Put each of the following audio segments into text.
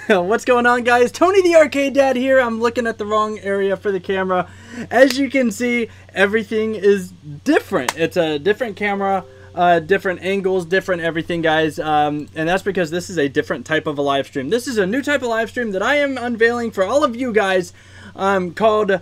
What's going on, guys? Tony the Arcade Dad here. I'm looking at the wrong area for the camera. As you can see, everything is different. It's a different camera, different angles, different everything, guys. And that's because this is a different type of a live stream. This is a new type of live stream that I am unveiling for all of you guys, called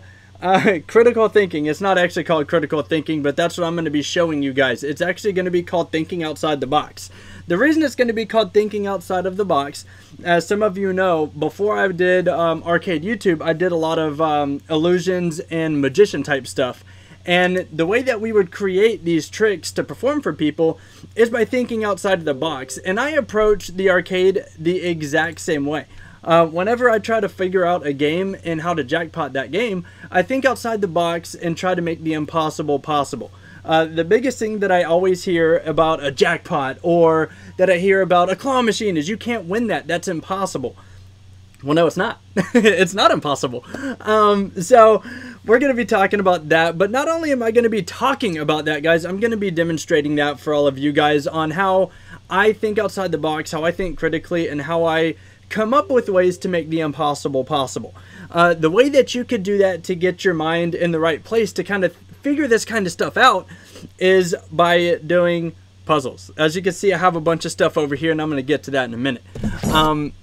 critical thinking. It's not actually called critical thinking, but that's what I'm going to be showing you guys. It's actually going to be called thinking outside the box. The reason it's going to be called thinking outside of the box, as some of you know, before I did arcade YouTube, I did a lot of illusions and magician type stuff. And the way that we would create these tricks to perform for people is by thinking outside of the box. And I approach the arcade the exact same way. Whenever I try to figure out a game and how to jackpot that game, I think outside the box and try to make the impossible possible. The biggest thing that I always hear about a jackpot, or that I hear about a claw machine, is you can't win that. That's impossible. Well, no, it's not. It's not impossible. So we're going to be talking about that. But not only am I going to be talking about that, guys, I'm going to be demonstrating that for all of you guys on how I think outside the box, how I think critically, and how I come up with ways to make the impossible possible. The way that you could do that to get your mind in the right place to kind of figure this kind of stuff out is by doing puzzles. As you can see, I have a bunch of stuff over here, and I'm going to get to that in a minute.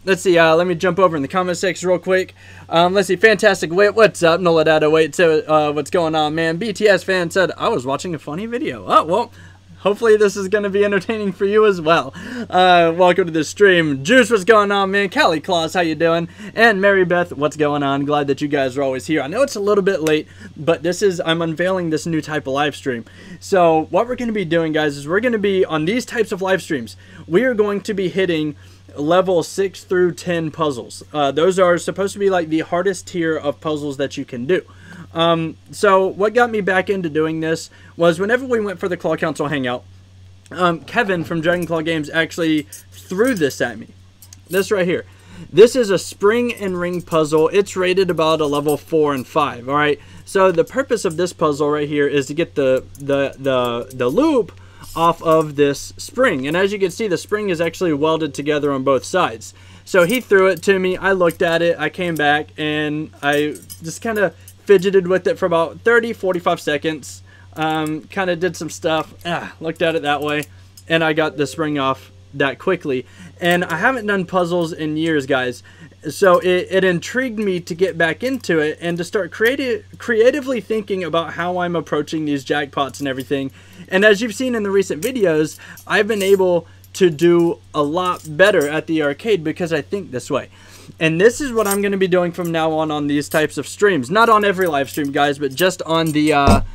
Let's see, let me jump over in the comment section real quick. Let's see, Fantastic Wit, what's up? Noladado Wait, so what's going on, man? BTS fan said, I was watching a funny video. Oh, well, hopefully this is going to be entertaining for you as well. Welcome to the stream. Juice, what's going on, man? Callie Claus, how you doing? And Mary Beth, what's going on? Glad that you guys are always here. I know it's a little bit late, but I'm unveiling this new type of live stream. So what we're going to be doing, guys, is we're going to be on these types of live streams. We are going to be hitting level 6 through 10 puzzles. Those are supposed to be like the hardest tier of puzzles that you can do. So what got me back into doing this was whenever we went for the Claw Council Hangout, Kevin from Dragon Claw Games actually threw this at me. This right here. This is a spring and ring puzzle. It's rated about a level 4 and 5. All right. So the purpose of this puzzle right here is to get the loop off of this spring. And as you can see, the spring is actually welded together on both sides. So he threw it to me. I looked at it. I came back and I just kind of fidgeted with it for about 30-45 seconds. Kind of did some stuff. Looked at it that way. And I got the spring off that quickly. And I haven't done puzzles in years, guys. So it intrigued me to get back into it and to start creatively thinking about how I'm approaching these jackpots and everything. And as you've seen in the recent videos, I've been able to do a lot better at the arcade because I think this way. And this is what I'm going to be doing from now on these types of streams. Not on every live stream, guys, but just on the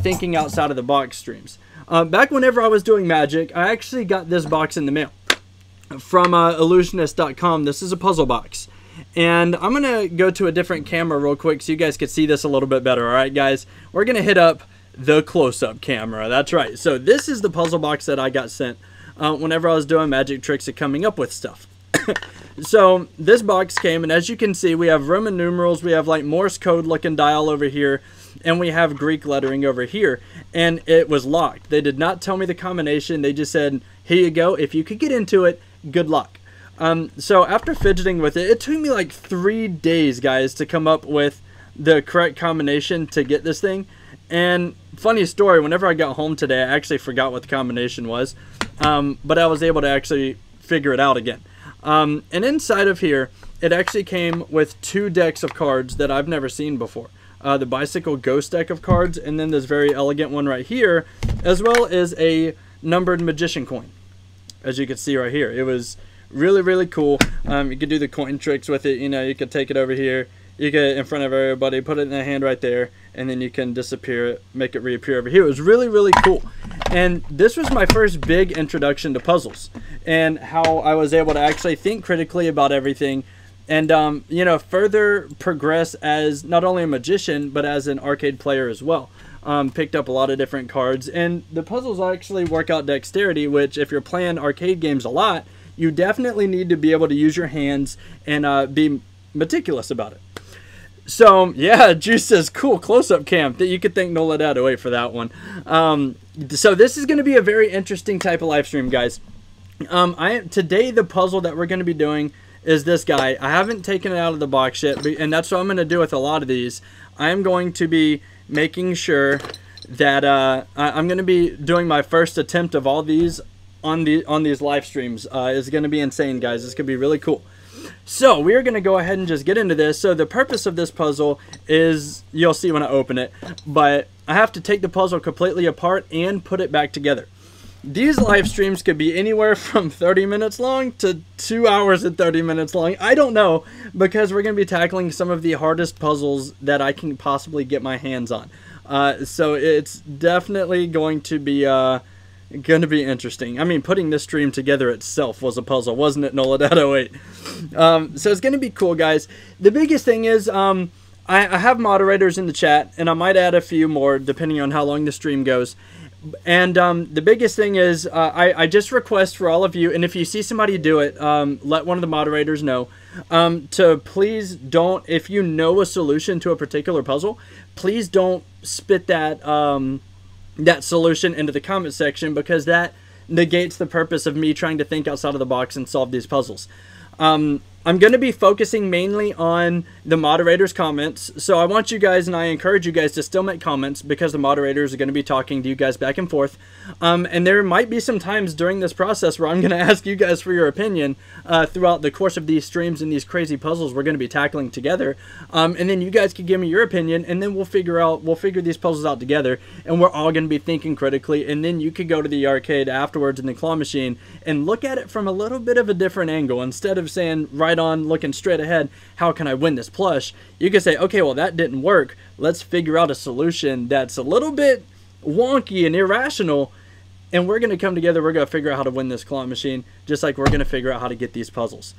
thinking outside of the box streams. Back whenever I was doing magic, I actually got this box in the mail from illusionist.com. This is a puzzle box. And I'm going to go to a different camera real quick so you guys can see this a little bit better. All right, guys, we're going to hit up the close-up camera. That's right. So this is the puzzle box that I got sent whenever I was doing magic tricks and coming up with stuff. So this box came, and as you can see, we have Roman numerals, we have like Morse code looking dial over here, and we have Greek lettering over here, and it was locked. They did not tell me the combination. They just said, here you go. If you could get into it, good luck. So after fidgeting with it, it took me like 3 days, guys, to come up with the correct combination to get this thing. And funny story, whenever I got home today, I actually forgot what the combination was, but I was able to actually figure it out again. And inside of here, it actually came with 2 decks of cards that I've never seen before. The Bicycle Ghost deck of cards, and then this very elegant one right here, as well as a numbered magician coin. As you can see right here, it was really, really cool. You could do the coin tricks with it. You know, you could take it over here, you could in front of everybody, put it in the hand right there, and then you can disappear it, make it reappear over here. It was really, really cool. And this was my first big introduction to puzzles and how I was able to actually think critically about everything and, you know, further progress as not only a magician, but as an arcade player as well. Picked up a lot of different cards, and the puzzles actually work out dexterity, which if you're playing arcade games a lot, you definitely need to be able to use your hands and be meticulous about it. So, yeah, Juice says, cool close-up cam. That you could thank Nola Dadaway for that one. So this is going to be a very interesting type of live stream, guys. Today the puzzle that we're going to be doing is this guy. I haven't taken it out of the box yet, and that's what I'm going to do with a lot of these. I am going to be making sure that I'm going to be doing my first attempt of all these on these live streams. It's going to be insane, guys. It's going to be really cool. So we're going to go ahead and just get into this. So the purpose of this puzzle is, you'll see when I open it, but I have to take the puzzle completely apart and put it back together. These live streams could be anywhere from 30 minutes long to 2 hours and 30 minutes long. I don't know, because we're going to be tackling some of the hardest puzzles that I can possibly get my hands on. So it's definitely going to be interesting. I mean, putting this stream together itself was a puzzle, wasn't it, Noladad08? So it's going to be cool, guys. The biggest thing is I have moderators in the chat, and I might add a few more depending on how long the stream goes. And the biggest thing is I just request for all of you, and if you see somebody do it, let one of the moderators know, to please don't, if you know a solution to a particular puzzle, please don't spit that that solution into the comment section, because that negates the purpose of me trying to think outside of the box and solve these puzzles. I'm going to be focusing mainly on the moderators' comments, so I want you guys, and I encourage you guys to still make comments, because the moderators are going to be talking to you guys back and forth. And there might be some times during this process where I'm going to ask you guys for your opinion throughout the course of these streams and these crazy puzzles we're going to be tackling together. And then you guys can give me your opinion, and then we'll figure these puzzles out together, and we're all going to be thinking critically. And then you could go to the arcade afterwards in the claw machine and look at it from a little bit of a different angle. Instead of saying right on, looking straight ahead, how can I win this plush, you can say, okay, well, that didn't work, let's figure out a solution that's a little bit wonky and irrational, and we're going to come together, we're going to figure out how to win this claw machine, just like we're going to figure out how to get these puzzles.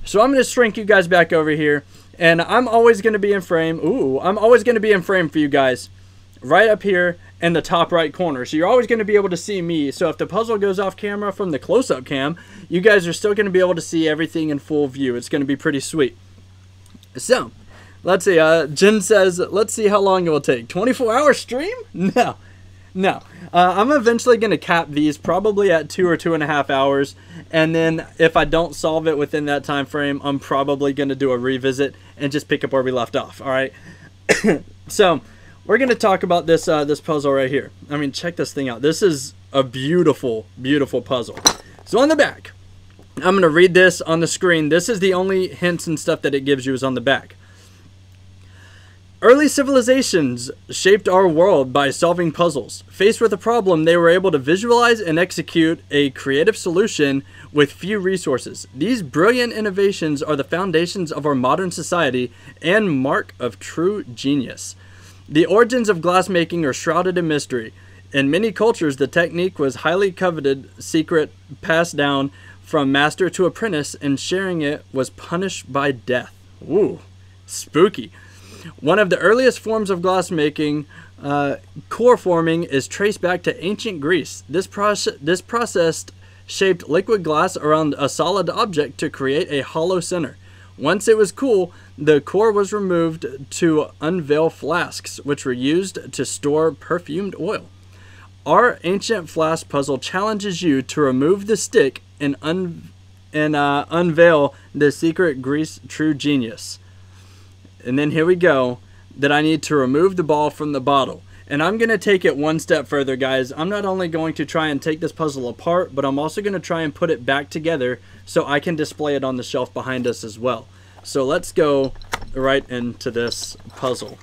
So I'm going to shrink you guys back over here, and I'm always going to be in frame. I'm always going to be in frame for you guys right up here in the top right corner, so you're always going to be able to see me. So if the puzzle goes off camera from the close-up cam, you guys are still going to be able to see everything in full view. It's going to be pretty sweet. So let's see, Jen says, let's see how long it will take. 24-hour stream? No. I'm eventually going to cap these probably at 2 or 2.5 hours, and then if I don't solve it within that time frame, I'm probably going to do a revisit and just pick up where we left off. All right. So we're going to talk about this this puzzle right here. I mean, check this thing out. This is a beautiful, beautiful puzzle. So on the back, I'm going to read this on the screen. This is the only hints and stuff that it gives you is on the back. Early civilizations shaped our world by solving puzzles. Faced with a problem, they were able to visualize and execute a creative solution with few resources. These brilliant innovations are the foundations of our modern society and mark of true genius. The origins of glassmaking are shrouded in mystery. In many cultures, the technique was highly coveted, secret, passed down from master to apprentice, and sharing it was punished by death. Ooh, spooky. One of the earliest forms of glassmaking, core forming, is traced back to ancient Greece. This process shaped liquid glass around a solid object to create a hollow center. Once it was cool, the core was removed to unveil flasks, which were used to store perfumed oil. Our ancient flask puzzle challenges you to remove the stick and unveil the secret Greece true genius. And then here we go, that I need to remove the ball from the bottle. And I'm going to take it one step further, guys. I'm not only going to try and take this puzzle apart, but I'm also going to try and put it back together so I can display it on the shelf behind us as well. So let's go right into this puzzle.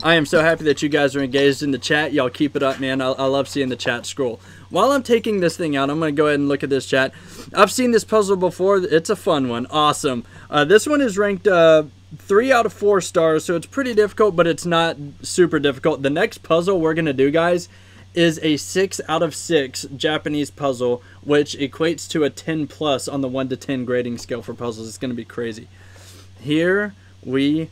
I am so happy that you guys are engaged in the chat. Y'all keep it up, man. I love seeing the chat scroll. While I'm taking this thing out, I'm going to go ahead and look at this chat. I've seen this puzzle before. It's a fun one. Awesome. This one is ranked 3 out of 4 stars, so it's pretty difficult, but it's not super difficult. The next puzzle we're going to do, guys, is a 6 out of 6 Japanese puzzle, which equates to a 10 plus on the 1 to 10 grading scale for puzzles. It's going to be crazy. Here we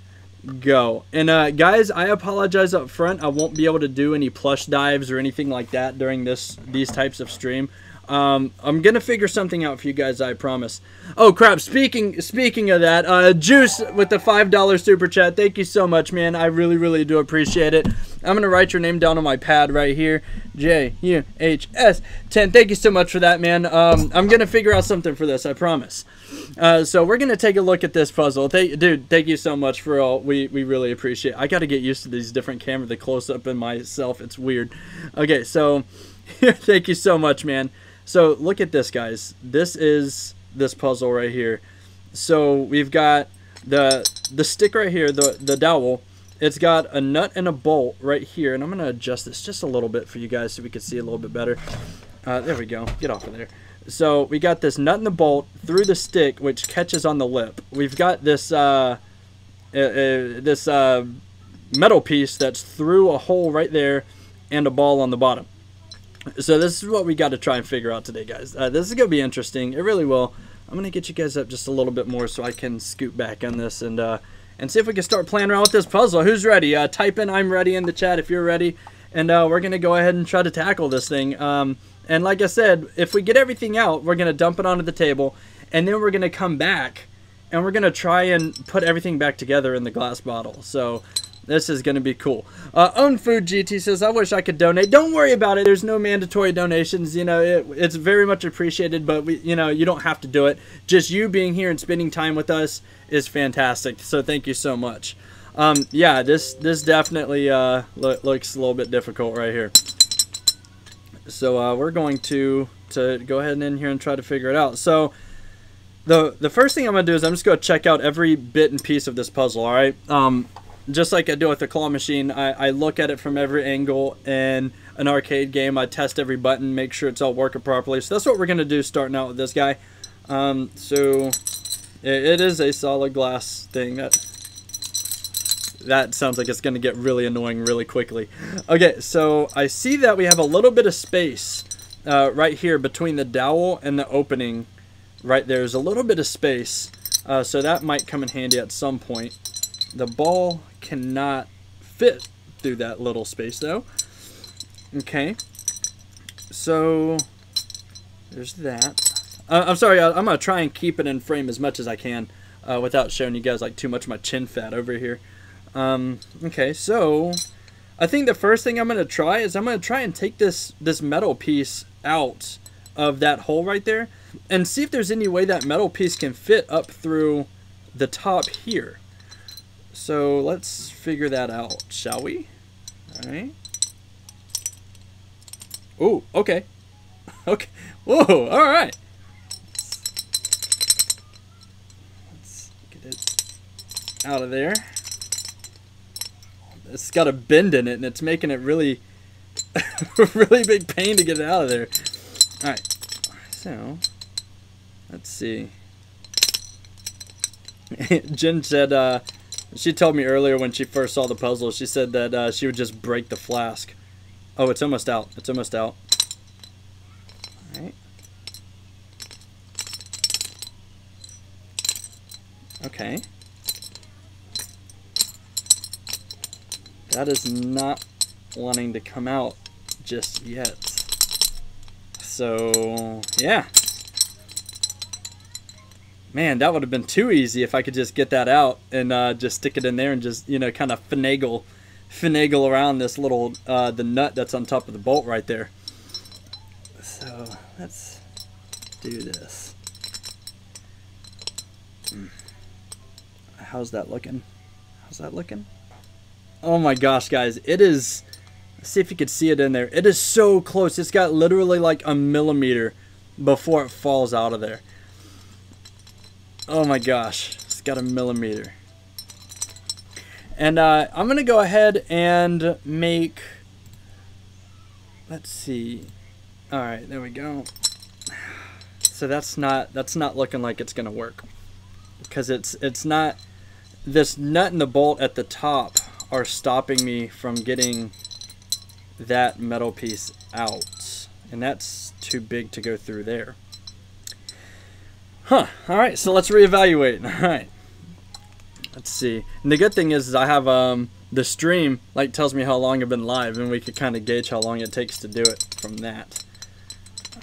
go. And guys, I apologize up front. I won't be able to do any plush dives or anything like that during these types of stream. I'm gonna figure something out for you guys, I promise. Oh crap, speaking of that, Juice with the $5 super chat, thank you so much, man. I really do appreciate it. I'm going to write your name down on my pad right here. JUHS10. Thank you so much for that, man. I'm going to figure out something for this, I promise. So we're going to take a look at this puzzle. Dude, thank you so much for all. We really appreciate it. I got to get used to these different cameras, the close-up in myself. It's weird. Okay, so thank you so much, man. So look at this, guys. This is this puzzle right here. So we've got the stick right here, the dowel. It's got a nut and a bolt right here, and I'm gonna adjust this just a little bit for you guys so we can see a little bit better. There we go. Get off of there. So we got this nut and the bolt through the stick, which catches on the lip. We've got this metal piece that's through a hole right there, and a ball on the bottom. So this is what we got to try and figure out today, guys. This is gonna be interesting. It really will. I'm gonna get you guys up just a little bit more so I can scoot back on this and see if we can start playing around with this puzzle. Who's ready? Type in "I'm ready" in the chat if you're ready, and we're gonna go ahead and try to tackle this thing. And like I said, if we get everything out, we're gonna dump it onto the table, and then we're gonna come back and we're gonna try and put everything back together in the glass bottle. So this is going to be cool. Own Food GT says, I wish I could donate. Don't worry about it. There's no mandatory donations. You know, it's very much appreciated, but you don't have to do it. Just you being here and spending time with us is fantastic. So thank you so much. Yeah, this definitely looks a little bit difficult right here. So we're going to go ahead and in here and try to figure it out. So the first thing I'm going to do is I'm just going to check out every bit and piece of this puzzle, all right? Just like I do with the claw machine, I look at it from every angle. In an arcade game, I test every button, make sure it's all working properly. So that's what we're going to do starting out with this guy. So it is a solid glass thing. That sounds like it's going to get really annoying really quickly. Okay, so I see that we have a little bit of space right here between the dowel and the opening. Right there's a little bit of space, so that might come in handy at some point. The ball cannot fit through that little space though. Okay, so there's that. I'm sorry, I'm gonna try and keep it in frame as much as I can without showing you guys like too much of my chin fat over here. Okay, so I think the first thing I'm gonna try is I'm gonna try and take this metal piece out of that hole right there and see if there's any way that metal piece can fit up through the top here. So let's figure that out, shall we? All right. Oh, okay. Okay. Whoa, all right. Let's get it out of there. It's got a bend in it, and it's making it really, really big pain to get it out of there. All right. So let's see. Jen said, she told me earlier when she first saw the puzzle, she said that she would just break the flask. Oh, it's almost out. It's almost out. All right. Okay. That is not wanting to come out just yet. So, yeah. Man, that would have been too easy if I could just get that out and just stick it in there and just, kind of finagle around this little, the nut that's on top of the bolt right there. So, let's do this. How's that looking? How's that looking? Oh my gosh, guys, it is, let's see if you could see it in there. It is so close. It's got literally like a millimeter before it falls out of there. Oh my gosh, it's got a millimeter. And I'm gonna go ahead and make, let's see. All right, there we go. So that's not looking like it's gonna work, because it's not, this nut and the bolt at the top are stopping me from getting that metal piece out, and that's too big to go through there. Huh, alright, so let's reevaluate. Alright, let's see. And the good thing is I have the stream like tells me how long I've been live, and we could kind of gauge how long it takes to do it from that.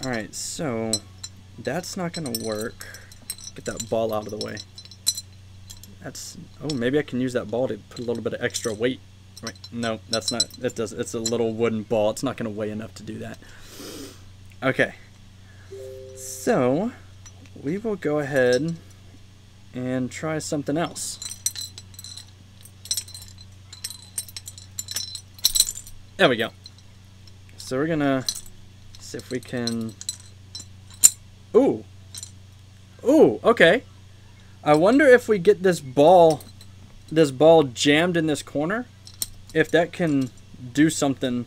Alright, so that's not gonna work. Get that ball out of the way. That's, oh, maybe I can use that ball to put a little bit of extra weight Right, no, that's not, it does, it's a little wooden ball. It's not going to weigh enough to do that. Okay. So, we will go ahead and try something else. There we go. So we're going to see if we can... Ooh. Ooh, okay. I wonder if we get this ball jammed in this corner, if that can do something.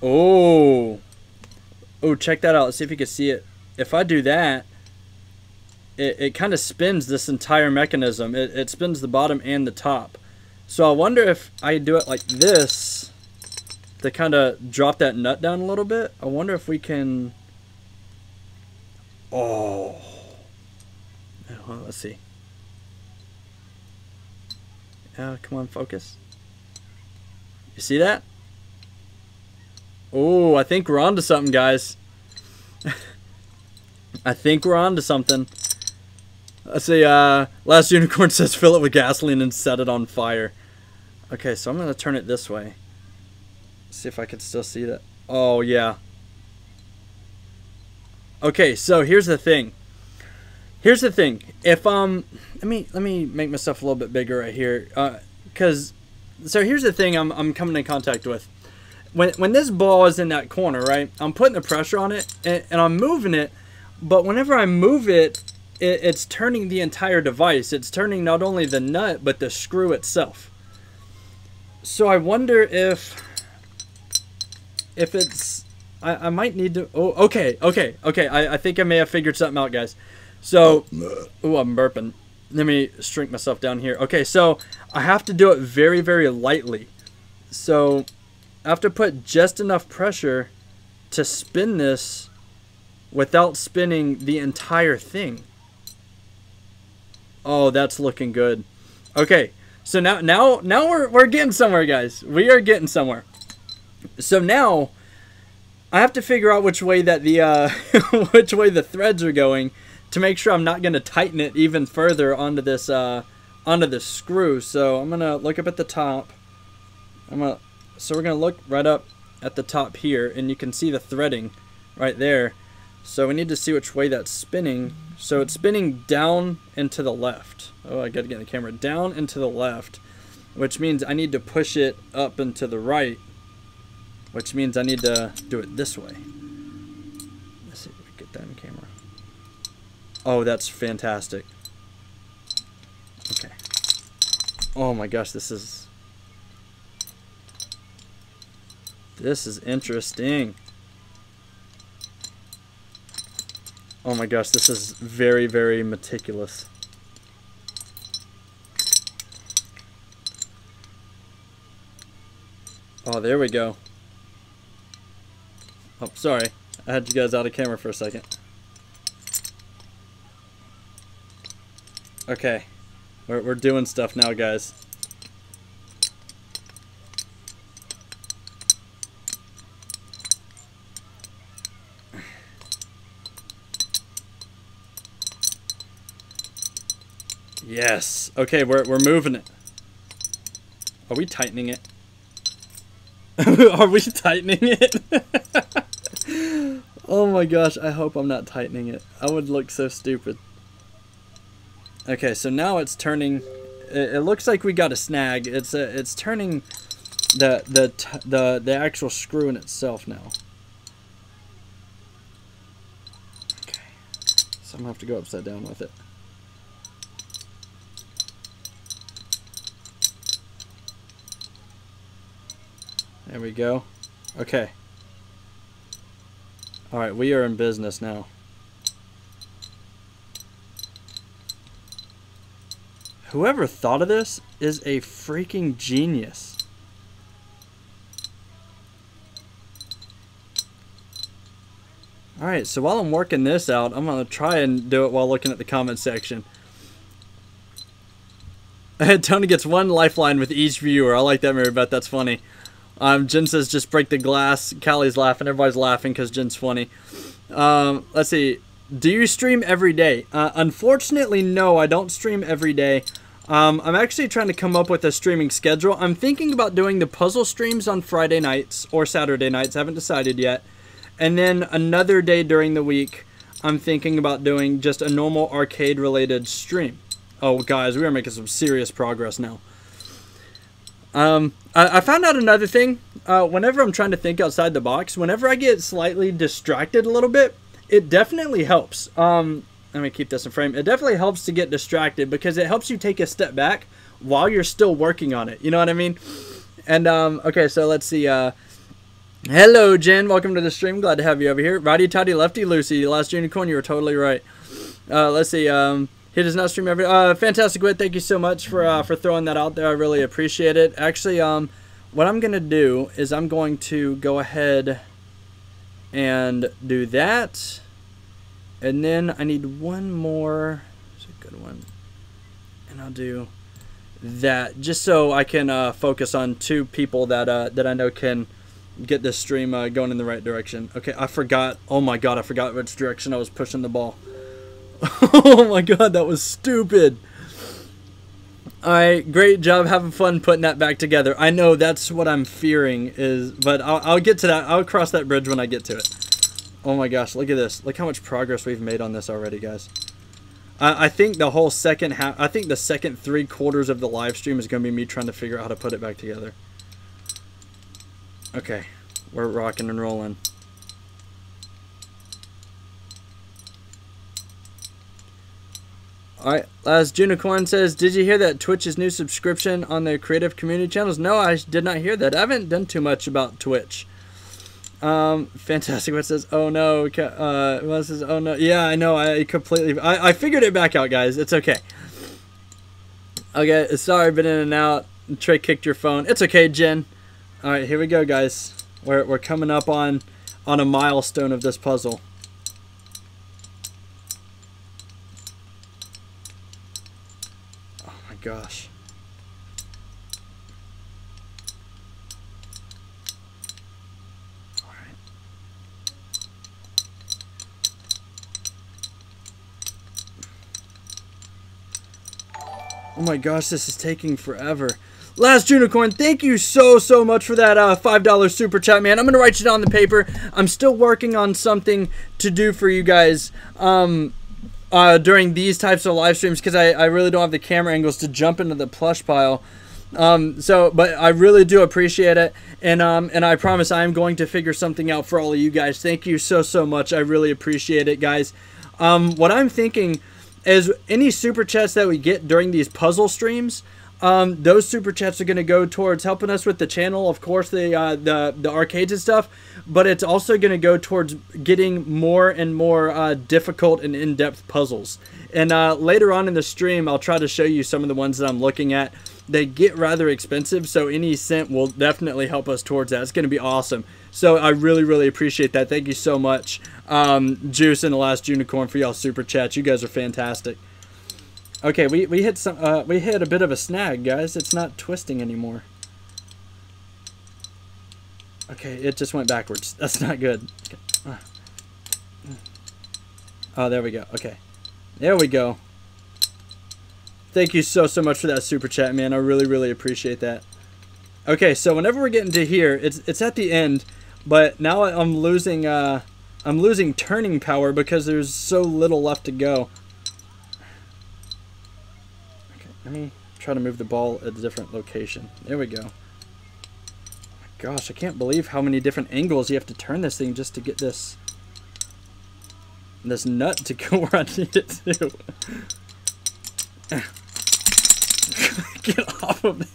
Oh. Oh, check that out. Let's see if you can see it. If I do that, it kind of spins this entire mechanism. It spins the bottom and the top. So I wonder if I do it like this to kind of drop that nut down a little bit. I wonder if we can... Oh. Well, let's see. Come on, focus. You see that? Oh, I think we're on to something, guys. I think we're on to something. Let's see, Last Unicorn says fill it with gasoline and set it on fire. Okay, so I'm going to turn it this way. See if I can still see that. Oh, yeah. Okay, so here's the thing. Here's the thing. If let me make myself a little bit bigger right here, so here's the thing I'm coming in contact with. When this ball is in that corner, right? I'm putting the pressure on it and I'm moving it, but whenever I move it, it's turning the entire device. It's turning not only the nut but the screw itself. So I wonder if it's I might need to... Oh, okay. I think I may have figured something out, guys. So, oh, I'm burping. Let me shrink myself down here. Okay, so I have to do it very, very lightly. So I have to put just enough pressure to spin this without spinning the entire thing. Oh, that's looking good. Okay, so now we're getting somewhere, guys. We are getting somewhere. So now I have to figure out which way that the which way the threads are going to make sure I'm not going to tighten it even further onto this screw. So I'm gonna look up at the top. So we're gonna look right up at the top here, and you can see the threading right there. So we need to see which way that's spinning. So it's spinning down and to the left. Oh, I gotta get the camera down and to the left, which means I need to push it up and to the right, which means I need to do it this way. Let's see if we can get that in camera. Oh, that's fantastic. Okay. Oh my gosh, this is interesting. Oh my gosh, this is very, very meticulous. Oh, there we go. Oh, sorry. I had you guys out of camera for a second. Okay. We're doing stuff now, guys. Yes. Okay, we're moving it. Are we tightening it? Are we tightening it? Oh my gosh, I hope I'm not tightening it. I would look so stupid. Okay, so now it's turning. It looks like we got a snag. It's turning the actual screw in itself now. Okay, so I'm gonna have to go upside down with it. There we go. Okay. Alright, we are in business now. Whoever thought of this is a freaking genius. Alright, so while I'm working this out, I'm going to try and do it while looking at the comment section. Tony gets one lifeline with each viewer. I like that, Mary Beth. That's funny. Jen says, just break the glass. Callie's laughing. Everybody's laughing because Jen's funny. Let's see. Do you stream every day? Unfortunately, no, I don't stream every day. I'm actually trying to come up with a streaming schedule. I'm thinking about doing the puzzle streams on Friday nights or Saturday nights. I haven't decided yet. And then another day during the week, I'm thinking about doing just a normal arcade-related stream. Oh, guys, we are making some serious progress now. I found out another thing. Whenever I'm trying to think outside the box, whenever I get slightly distracted a little bit, it definitely helps. Let me keep this in frame. It definitely helps to get distracted because it helps you take a step back while you're still working on it. You know what I mean? And, okay, so let's see. Hello, Jen. Welcome to the stream. Glad to have you over here. Righty Tighty Lefty Lucy. Last unicorn, you were totally right. Let's see. He does not stream every... Fantastic Wit, thank you so much for throwing that out there. I really appreciate it. Actually, what I'm going to do is I'm going to go ahead and do that. And then I need one more. It's a good one. And I'll do that just so I can focus on two people that I know can get this stream going in the right direction. Okay, I forgot. Oh my god, I forgot which direction I was pushing the ball. Oh my god, that was stupid. Alright, great job having fun putting that back together. I know that's what I'm fearing is, but I'll get to that. I'll cross that bridge when I get to it. Oh my gosh, look at this. Look how much progress we've made on this already, guys. I think the whole second half, I think the second 3/4 of the live stream is going to be me trying to figure out how to put it back together. Okay, we're rocking and rolling. Alright, Last Unicorn says, did you hear that Twitch's new subscription on their creative community channels? No, I did not hear that. I haven't done too much about Twitch. Fantastic. What says, oh no. What says, oh no. Yeah, I know. I figured it back out, guys. It's okay. Okay, sorry, been in and out. Trey kicked your phone. It's okay, Jen. Alright, here we go, guys. We're coming up on a milestone of this puzzle. Oh my gosh. Oh my gosh, this is taking forever. Last Unicorn, thank you so much for that $5 super chat, man. I'm going to write you down on the paper. I'm still working on something to do for you guys during these types of live streams because I really don't have the camera angles to jump into the plush pile. But I really do appreciate it. And I promise I am going to figure something out for all of you guys. Thank you so much. I really appreciate it, guys. What I'm thinking is any super chats that we get during these puzzle streams, those super chats are going to go towards helping us with the channel, of course, the arcades and stuff, but it's also going to go towards getting more and more difficult and in-depth puzzles. And later on in the stream, I'll try to show you some of the ones that I'm looking at. They get rather expensive, so any cent will definitely help us towards that. It's going to be awesome. So I really appreciate that. Thank you so much, Juice and the Last Unicorn, for y'all super chats. You guys are fantastic. Okay, we hit a bit of a snag, guys. It's not twisting anymore. Okay, it just went backwards. That's not good. Okay. Oh, there we go. Okay, there we go. Thank you so much for that super chat, man. I really appreciate that. Okay, so whenever we're getting to here, it's at the end, but now I'm losing turning power because there's so little left to go. Okay, let me try to move the ball at a different location. There we go. Oh my gosh, I can't believe how many different angles you have to turn this thing just to get this nut to go where I need it to. Get off of me.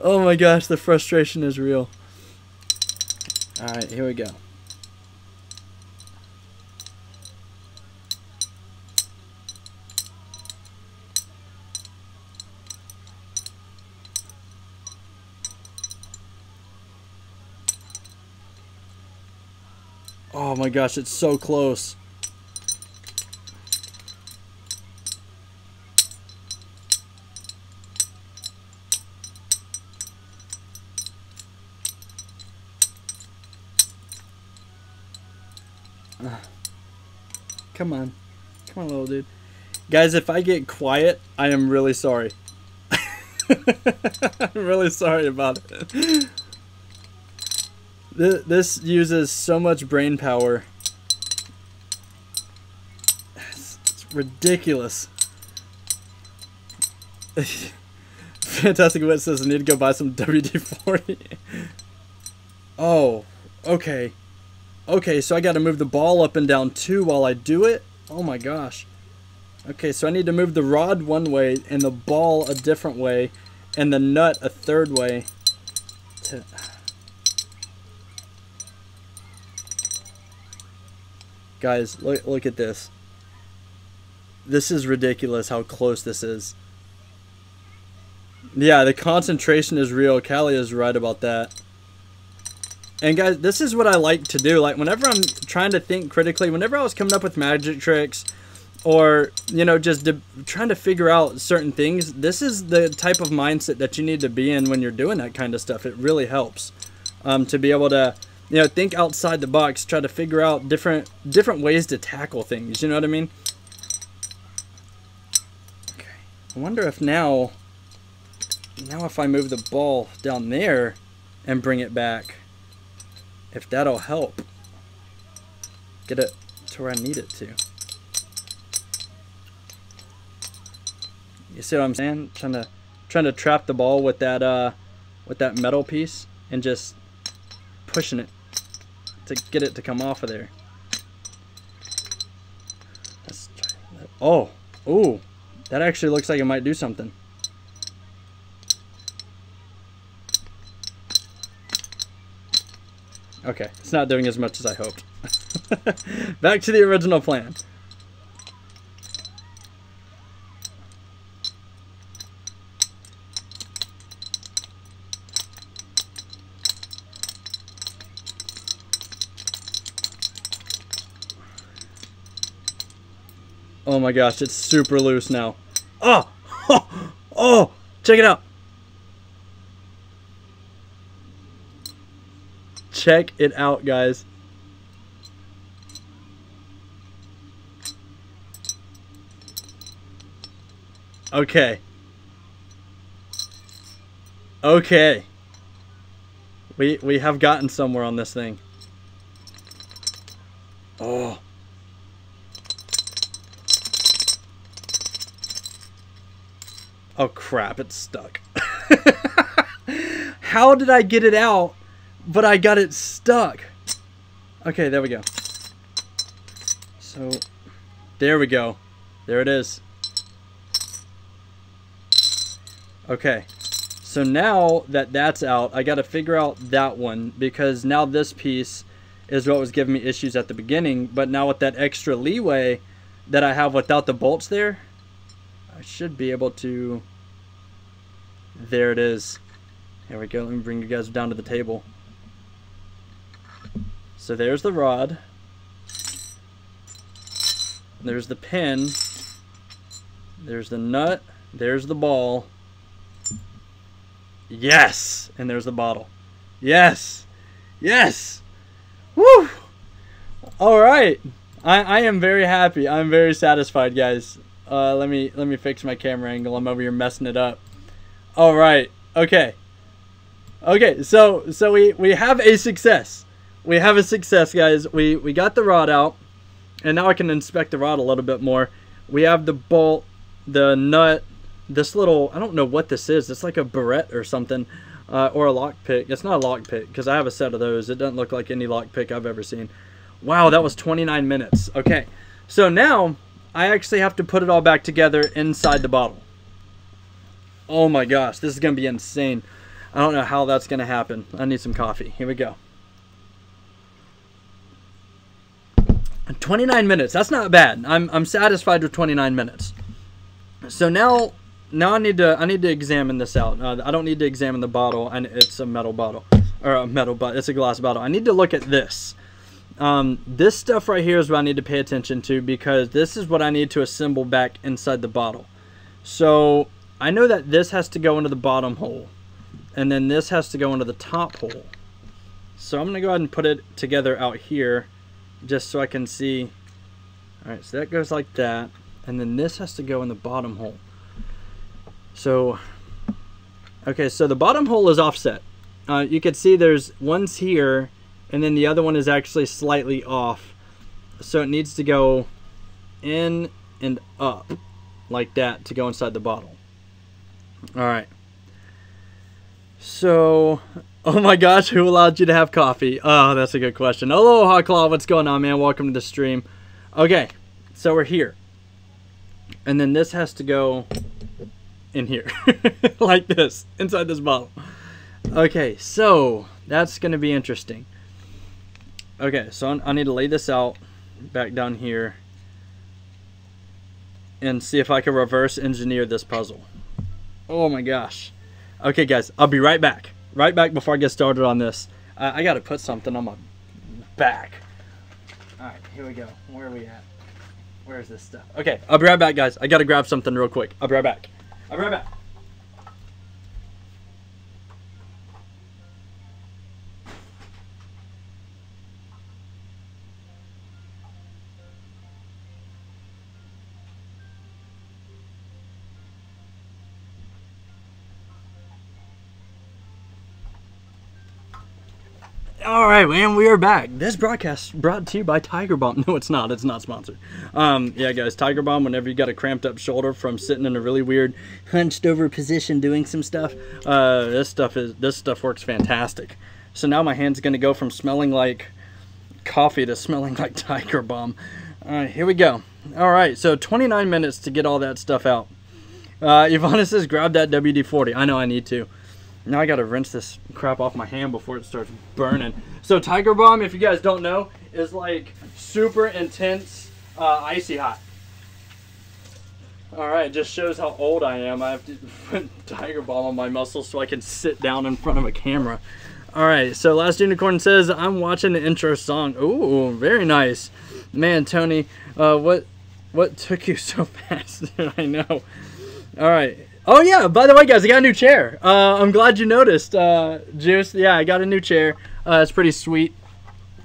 Oh my gosh, the frustration is real. Alright, here we go. Oh my gosh, it's so close. Come on. Come on, little dude. Guys, if I get quiet, I am really sorry. I'm really sorry about it. This uses so much brain power. It's ridiculous. Fantastic Wit says I need to go buy some WD-40. Oh, okay. Okay, so I got to move the ball up and down too while I do it? Oh my gosh. Okay, so I need to move the rod one way and the ball a different way and the nut a third way. Guys, look at this. This is ridiculous how close this is. Yeah, the concentration is real. Callie is right about that. And guys, this is what I like to do. Like whenever I'm trying to think critically, whenever I was coming up with magic tricks or, you know, just trying to figure out certain things, this is the type of mindset that you need to be in when you're doing that kind of stuff. It really helps to be able to, you know, think outside the box, try to figure out different ways to tackle things. You know what I mean? Okay. I wonder if now if I move the ball down there and bring it back, if that'll help get it to where I need it to. You see what I'm saying? Trying to trap the ball with that metal piece and just pushing it to get it to come off of there. Let's try that. Oh, ooh, that actually looks like it might do something. Okay, it's not doing as much as I hoped. Back to the original plan. Oh my gosh, it's super loose now. Oh! Oh! Oh! Check it out! Check it out, guys. Okay. Okay. We have gotten somewhere on this thing. Oh. Oh crap, it's stuck. How did I get it out? But I got it stuck. Okay, there we go. So, there we go. There it is. Okay. So now that that's out, I got to figure out that one, because now this piece is what was giving me issues at the beginning. But now with that extra leeway that I have without the bolts there, I should be able to... There it is. Here we go. Let me bring you guys down to the table. So there's the rod. There's the pin. There's the nut. There's the ball. Yes! And there's the bottle. Yes! Yes! Woo! Alright. I am very happy. I'm very satisfied, guys. Let me fix my camera angle. I'm over here messing it up. Alright. Okay. Okay, so we have a success. We have a success, guys. We got the rod out, and now I can inspect the rod a little bit more. We have the bolt, the nut, this little, I don't know what this is. It's like a barrette or something, or a lockpick. It's not a lockpick, because I have a set of those. It doesn't look like any lockpick I've ever seen. Wow, that was 29 minutes. Okay, so now I actually have to put it all back together inside the bottle. Oh my gosh, this is going to be insane. I don't know how that's going to happen. I need some coffee. Here we go. 29 minutes. That's not bad. I'm satisfied with 29 minutes. So now I need to examine this out. I don't need to examine the bottle, and it's a metal bottle, or a metal, but it's a glass bottle. I need to look at this. This stuff right here is what I need to pay attention to, because this is what I need to assemble back inside the bottle. So I know that this has to go into the bottom hole, and then this has to go into the top hole. So I'm gonna go ahead and put it together out here, just so I can see. All right, so that goes like that. and then this has to go in the bottom hole. So, okay, so the bottom hole is offset. You can see there's one's here, and then the other one is actually slightly off. So it needs to go in and up like that to go inside the bottle. All right. So, oh my gosh, who allowed you to have coffee? Oh, that's a good question. Aloha, Claw, what's going on, man? Welcome to the stream. Okay, so we're here. And then this has to go in here, like this, inside this bottle. Okay, so that's going to be interesting. Okay, so I need to lay this out back down here and see if I can reverse engineer this puzzle. Oh my gosh. Okay, guys, I'll be right back. Right back before I get started on this. I got to put something on my back. All right, here we go. Where are we at? Where's this stuff? Okay, I'll be right back, guys. I got to grab something real quick. I'll be right back. I'll be right back. All right, man, we are back. This broadcast brought to you by Tiger Balm. No, it's not. It's not sponsored. Yeah, guys, Tiger Balm. Whenever you got a cramped up shoulder from sitting in a really weird, hunched over position doing some stuff, this stuff works fantastic. So now my hand's gonna go from smelling like coffee to smelling like Tiger Balm. All right, here we go. All right, so 29 minutes to get all that stuff out. Ivana says, grab that WD-40. I know I need to. Now I gotta rinse this crap off my hand before it starts burning. So Tiger Balm, if you guys don't know, is like super intense, icy hot. All right, just shows how old I am. I have to put Tiger Balm on my muscles so I can sit down in front of a camera. All right, so Last Unicorn says, I'm watching the intro song. Ooh, very nice. Man, Tony, what took you so fast? I know. All right. Oh yeah, by the way, guys, I got a new chair. I'm glad you noticed, Juice. Yeah, I got a new chair. It's pretty sweet.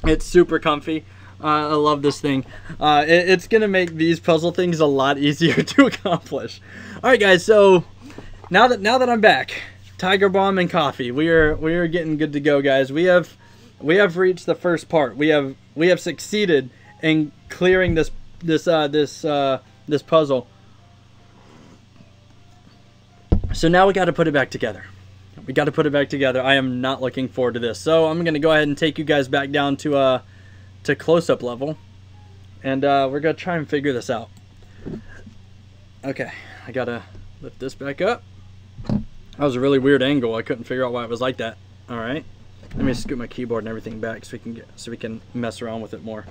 It's super comfy. I love this thing. It's gonna make these puzzle things a lot easier to accomplish. All right, guys. So now that I'm back, Tiger Balm and coffee. We are getting good to go, guys. We have reached the first part. We have succeeded in clearing this puzzle. So now we got to put it back together. We got to put it back together. I am not looking forward to this. So I'm going to go ahead and take you guys back down to close-up level. And we're going to try and figure this out. Okay, I got to lift this back up. That was a really weird angle. I couldn't figure out why it was like that. All right. Let me scoot my keyboard and everything back so we can mess around with it more.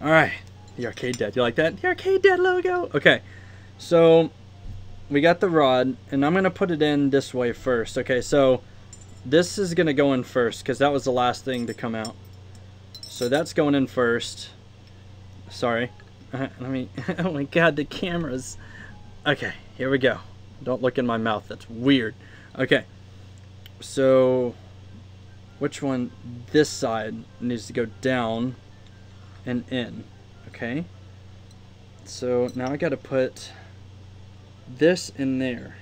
All right. The Arcade Dad. You like that? The Arcade Dad logo. Okay. So we got the rod, and I'm going to put it in this way first. Okay, so this is going to go in first because that was the last thing to come out. So that's going in first. Sorry. Let me... Oh my god, the cameras. Okay, here we go. Don't look in my mouth. That's weird. Okay. So which one? This side needs to go down and in. Okay. So now I got to put this in there,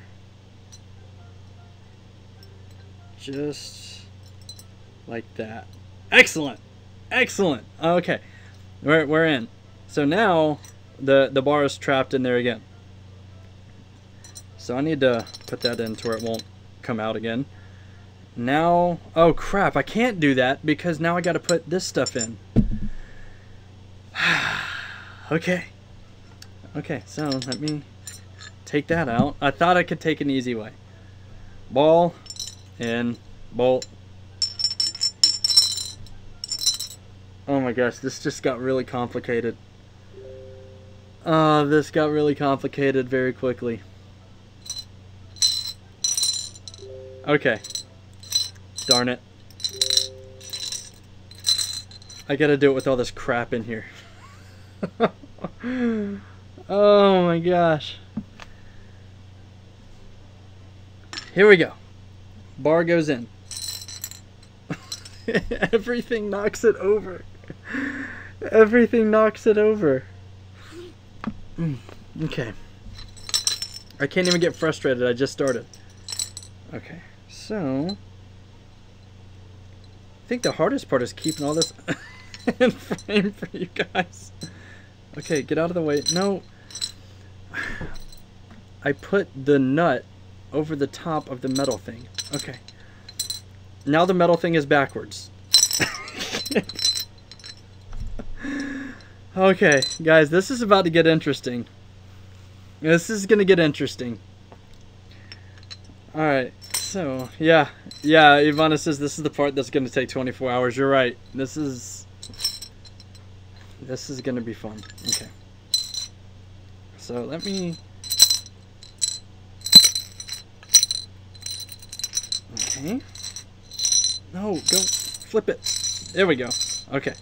just like that. Excellent, excellent. Okay, we're in. So now the bar is trapped in there again. So I need to put that in to where it won't come out again. Now, oh crap, I can't do that because now I got to put this stuff in. Okay, so let me take that out. I thought I could take an easy way. Ball in, bolt. Oh my gosh, this just got really complicated. This got really complicated very quickly. Okay. Darn it. I gotta do it with all this crap in here. Oh my gosh. Here we go. Bar goes in. Everything knocks it over. Everything knocks it over. Okay. I can't even get frustrated. I just started. Okay. So, I think the hardest part is keeping all this in frame for you guys. Okay, get out of the way. No. I put the nut over the top of the metal thing. Okay. Now the metal thing is backwards. Okay, guys, this is about to get interesting. This is gonna get interesting. Alright, so, yeah, Ivana says this is the part that's gonna take 24 hours. You're right. This is gonna be fun. Okay. So, let me... Okay. No, don't flip it. There we go. Okay.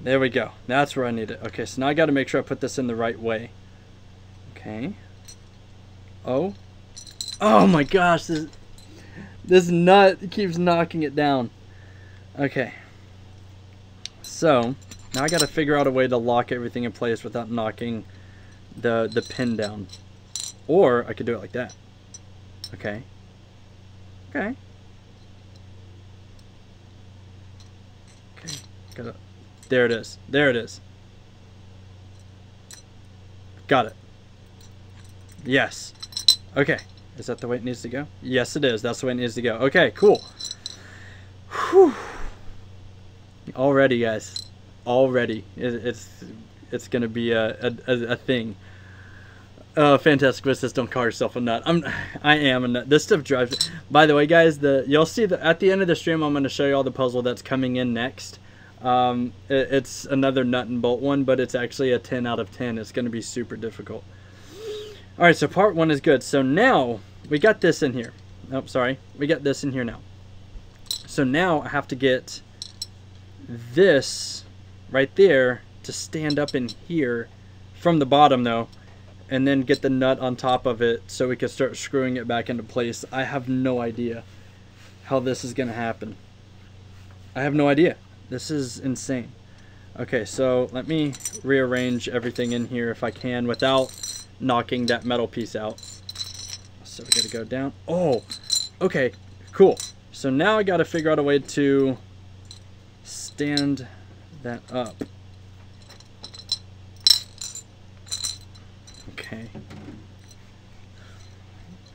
There we go. That's where I need it. Okay, so now I got to make sure I put this in the right way. Okay. Oh. Oh my gosh. This nut keeps knocking it down. Okay. So, now I got to figure out a way to lock everything in place without knocking the pin down. Or I could do it like that. Okay. Okay. Okay. Got it. There it is. There it is. Got it. Yes. Okay. Is that the way it needs to go? Yes, it is. That's the way it needs to go. Okay, cool. Whew. Already, guys. Already. It's going to be a thing. Fantastic Business, don't call yourself a nut. I am a nut. This stuff drives. By the way, guys, you'll see that at the end of the stream, I'm going to show you all the puzzle that's coming in next. It's another nut and bolt one, but it's actually a 10 out of 10. It's going to be super difficult. All right, so part one is good. So now we got this in here. Oh, sorry. We got this in here now. So now I have to get this right there to stand up in here from the bottom though, and then get the nut on top of it so we can start screwing it back into place. I have no idea how this is going to happen. I have no idea. This is insane. Okay, so let me rearrange everything in here if I can without knocking that metal piece out. So we gotta go down. Oh, okay, cool. So now I gotta figure out a way to stand that up. Okay.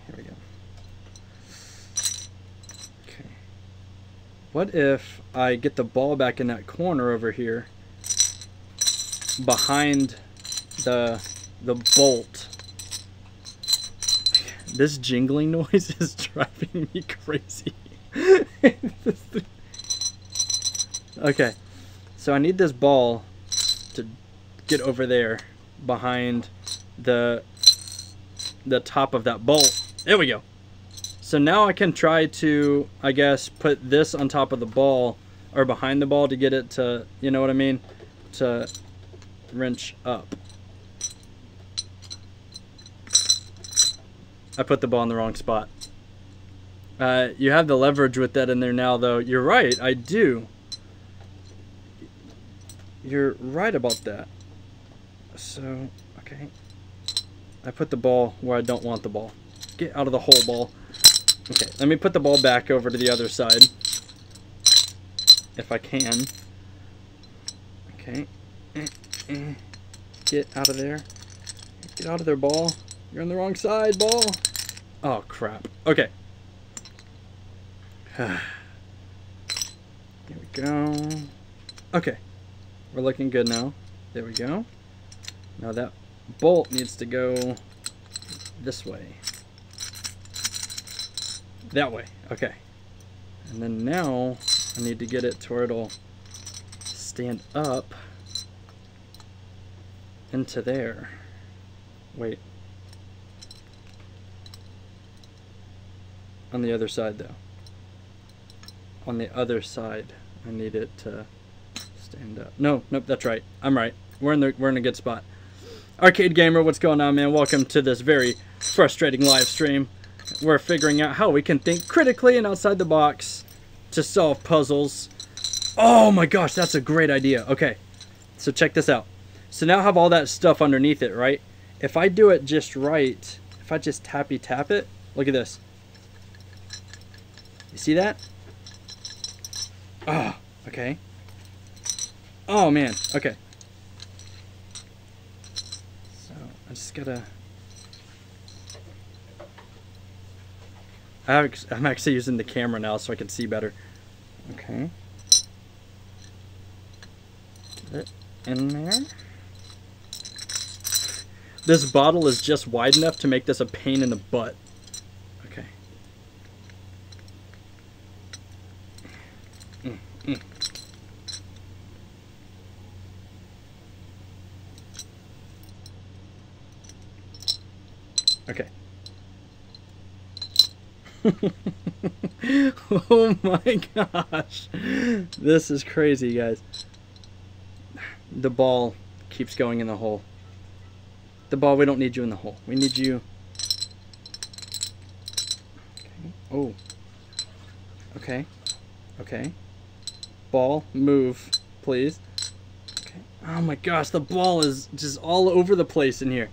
Here we go. Okay. What if I get the ball back in that corner over here behind the bolt? This jingling noise is driving me crazy. Okay, so I need this ball to get over there behind the top of that bolt. There we go. So now I can try to, I guess, put this on top of the ball or behind the ball to get it to, you know what I mean, to wrench up. I put the ball in the wrong spot. You have the leverage with that in there now, though. You're right, I do. You're right about that. So, okay. I put the ball where I don't want the ball. Get out of the hole, ball. Okay, let me put the ball back over to the other side. If I can. Okay. Get out of there. Get out of there, ball. You're on the wrong side, ball. Oh, crap. Okay. Here we go. Okay. We're looking good now. There we go. Now that bolt needs to go this way. That way. Okay. And then now I need to get it to where it'll stand up into there. Wait. On the other side, though. On the other side, I need it to stand up. No, nope, that's right. I'm right. We're in a good spot. Arcade Gamer, what's going on, man? Welcome to this very frustrating live stream. We're figuring out how we can think critically and outside the box to solve puzzles. Oh my gosh, that's a great idea. Okay, so check this out. So now I have all that stuff underneath it, right? If I do it just right, if I just tap it, look at this. You see that? Oh, okay. Oh man, okay. So I just gotta. I'm actually using the camera now so I can see better. Okay. Get it in there. This bottle is just wide enough to make this a pain in the butt. Okay. Okay. Oh my gosh. This is crazy, guys. The ball keeps going in the hole. The ball, we don't need you in the hole. We need you. Okay. Oh. Okay. Okay. Ball, move, please. Okay. Oh my gosh, the ball is just all over the place in here.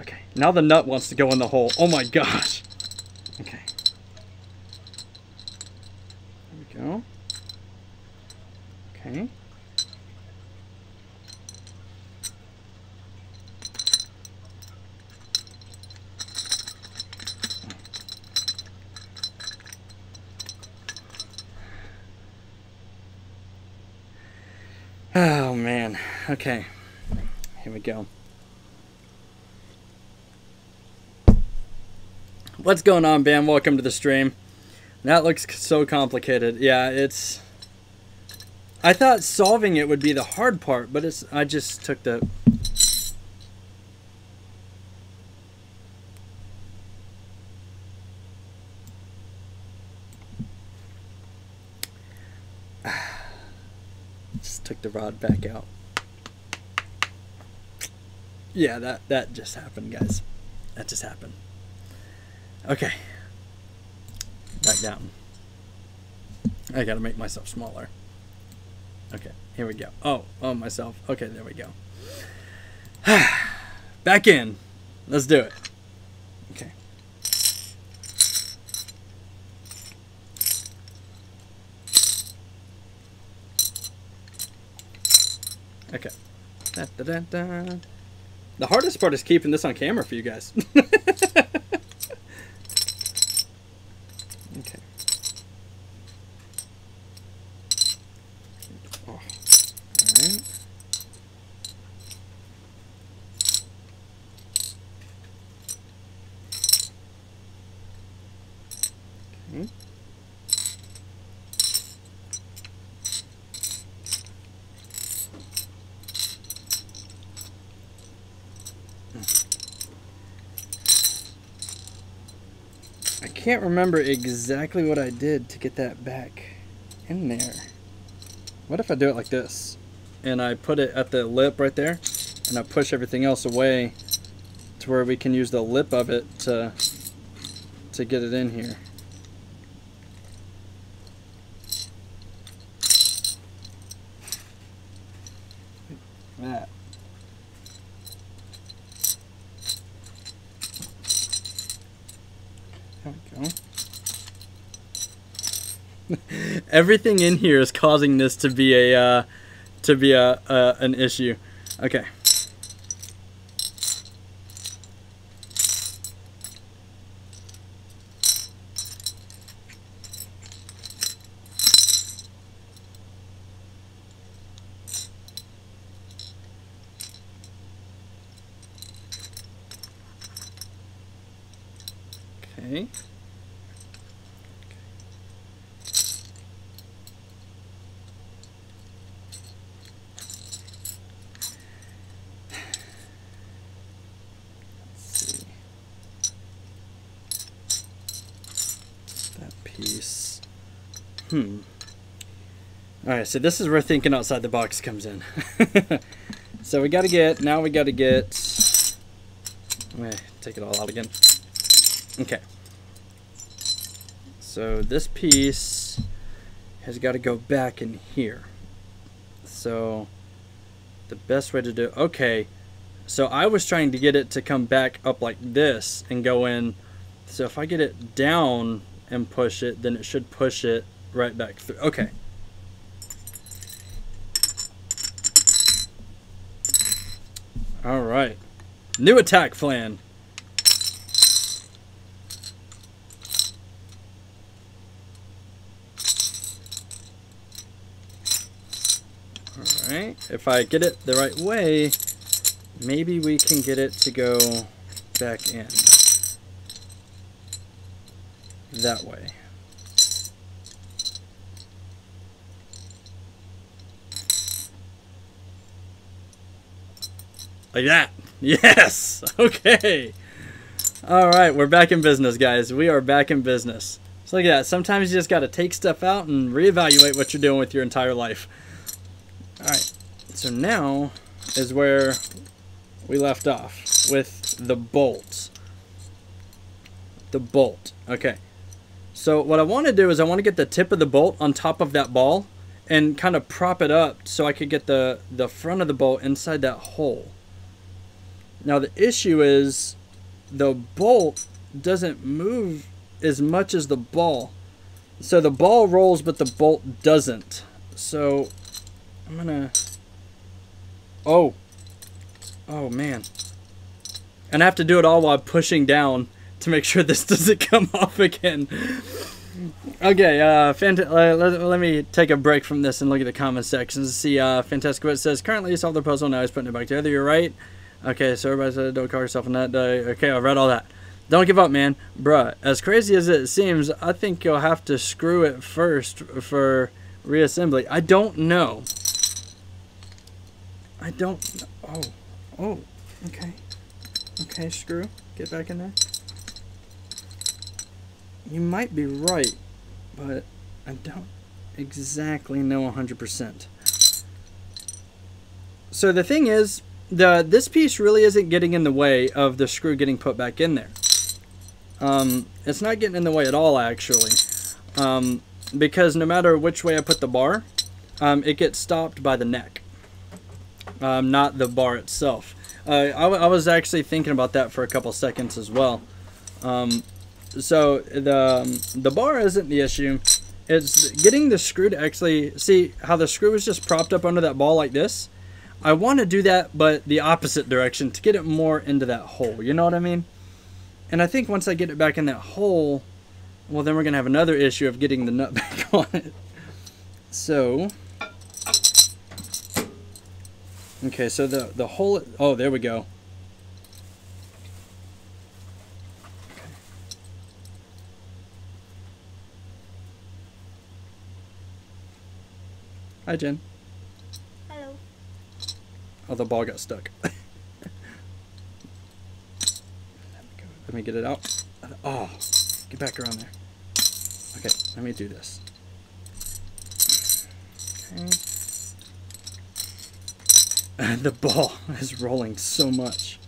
Okay. Now the nut wants to go in the hole. Oh my gosh. Okay. There we go. Okay. Oh man. Okay. Here we go. What's going on, Bam? Welcome to the stream. That looks so complicated. Yeah, it's... I thought solving it would be the hard part, but it's... I just took the... Just took the rod back out. Yeah, that just happened, guys. That just happened. Okay. Back down. I gotta make myself smaller. Okay, here we go. Oh, myself. Okay, there we go. Back in. Let's do it. Okay. Okay. Da, da, da, da. The hardest part is keeping this on camera for you guys. Okay. Oh. All right. Okay. I can't remember exactly what I did to get that back in there. What if I do it like this? And I put it at the lip right there, and I push everything else away to where we can use the lip of it to get it in here. That. There we go. Everything in here is causing this to be an issue. Okay. Okay. Piece. Alright, so this is where thinking outside the box comes in. So we gotta get, I'm gonna take it all out again. Okay. So this piece has got to go back in here. So the best way to do it. Okay, so I was trying to get it to come back up like this and go in. So if I get it down and push it, then it should push it right back through. Okay. All right. New attack plan. All right. If I get it the right way, maybe we can get it to go back in. That way. Like that. Yes. Okay. All right. We're back in business, guys. We are back in business. So look at that. Sometimes you just got to take stuff out and reevaluate what you're doing with your entire life. All right. So now is where we left off with the bolts. The bolt. Okay. So what I want to do is I want to get the tip of the bolt on top of that ball and kind of prop it up so I could get the front of the bolt inside that hole. Now the issue is the bolt doesn't move as much as the ball. So the ball rolls but the bolt doesn't. So I'm gonna... Oh man. And I have to do it all while pushing down to make sure this doesn't come off again. Okay, let me take a break from this and look at the comment sections to see. Fantastic Wit says, currently you solved the puzzle, now he's putting it back together. You're right. Okay, so everybody said, don't call yourself a nut. Okay, I read all that. Don't give up, man. Bruh, as crazy as it seems, I think you'll have to screw it first for reassembly. I don't know. I don't... Oh, okay. Okay, screw. Get back in there. You might be right, but I don't exactly know 100%. So the thing is, this piece really isn't getting in the way of the screw getting put back in there. It's not getting in the way at all, actually, because no matter which way I put the bar, it gets stopped by the neck, not the bar itself. I was actually thinking about that for a couple seconds as well. So the bar isn't the issue. It's getting the screw to actually see how the screw is just propped up under that ball like this. I want to do that, but the opposite direction to get it more into that hole. You know what I mean? And I think once I get it back in that hole, well, then we're going to have another issue of getting the nut back on it. So, okay, so the hole, oh, there we go. Hi, Jen. Hello. Oh, the ball got stuck. Let me get it out. Oh, get back around there. Okay, let me do this. Okay. The ball is rolling so much.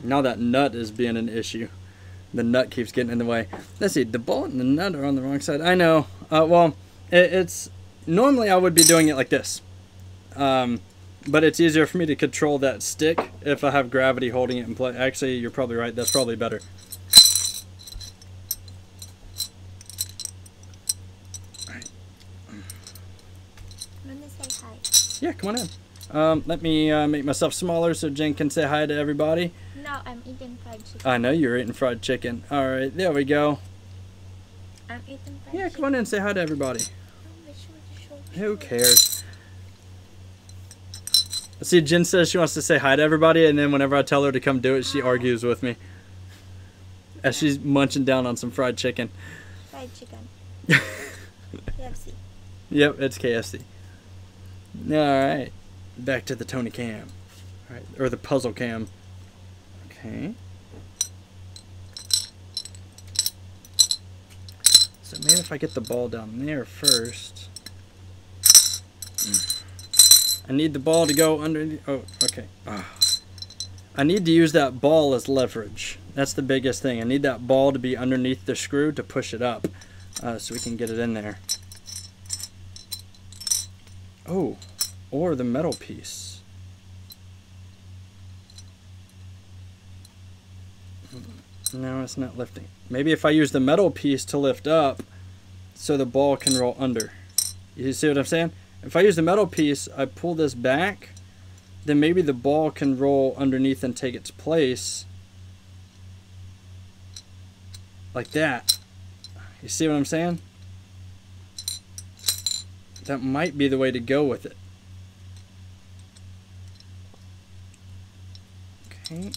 Now that nut is being an issue. The nut keeps getting in the way. Let's see, the bolt and the nut are on the wrong side. I know. Well, it's normally I would be doing it like this. But it's easier for me to control that stick if I have gravity holding it in place. Actually, you're probably right. That's probably better. All right. I'm gonna say hi. Yeah, come on in. Let me make myself smaller so Jen can say hi to everybody. No, I'm eating fried chicken. I know you're eating fried chicken. All right, there we go. I'm eating fried Yeah, chicken. come on in and say hi to everybody. Who cares? See, Jen says she wants to say hi to everybody, and then whenever I tell her to come do it, she argues with me. As she's munching down on some fried chicken. Fried chicken. KFC. Yep, it's KFC. Alright. Back to the Tony cam. Alright, or the puzzle cam. Okay. So maybe if I get the ball down there first. I need the ball to go underneath. Oh, okay. Oh. I need to use that ball as leverage. That's the biggest thing. I need that ball to be underneath the screw to push it up so we can get it in there. Oh, or the metal piece. No, it's not lifting. Maybe if I use the metal piece to lift up so the ball can roll under. You see what I'm saying? If I use the metal piece, I pull this back, then maybe the ball can roll underneath and take its place. Like that. You see what I'm saying? That might be the way to go with it. Okay.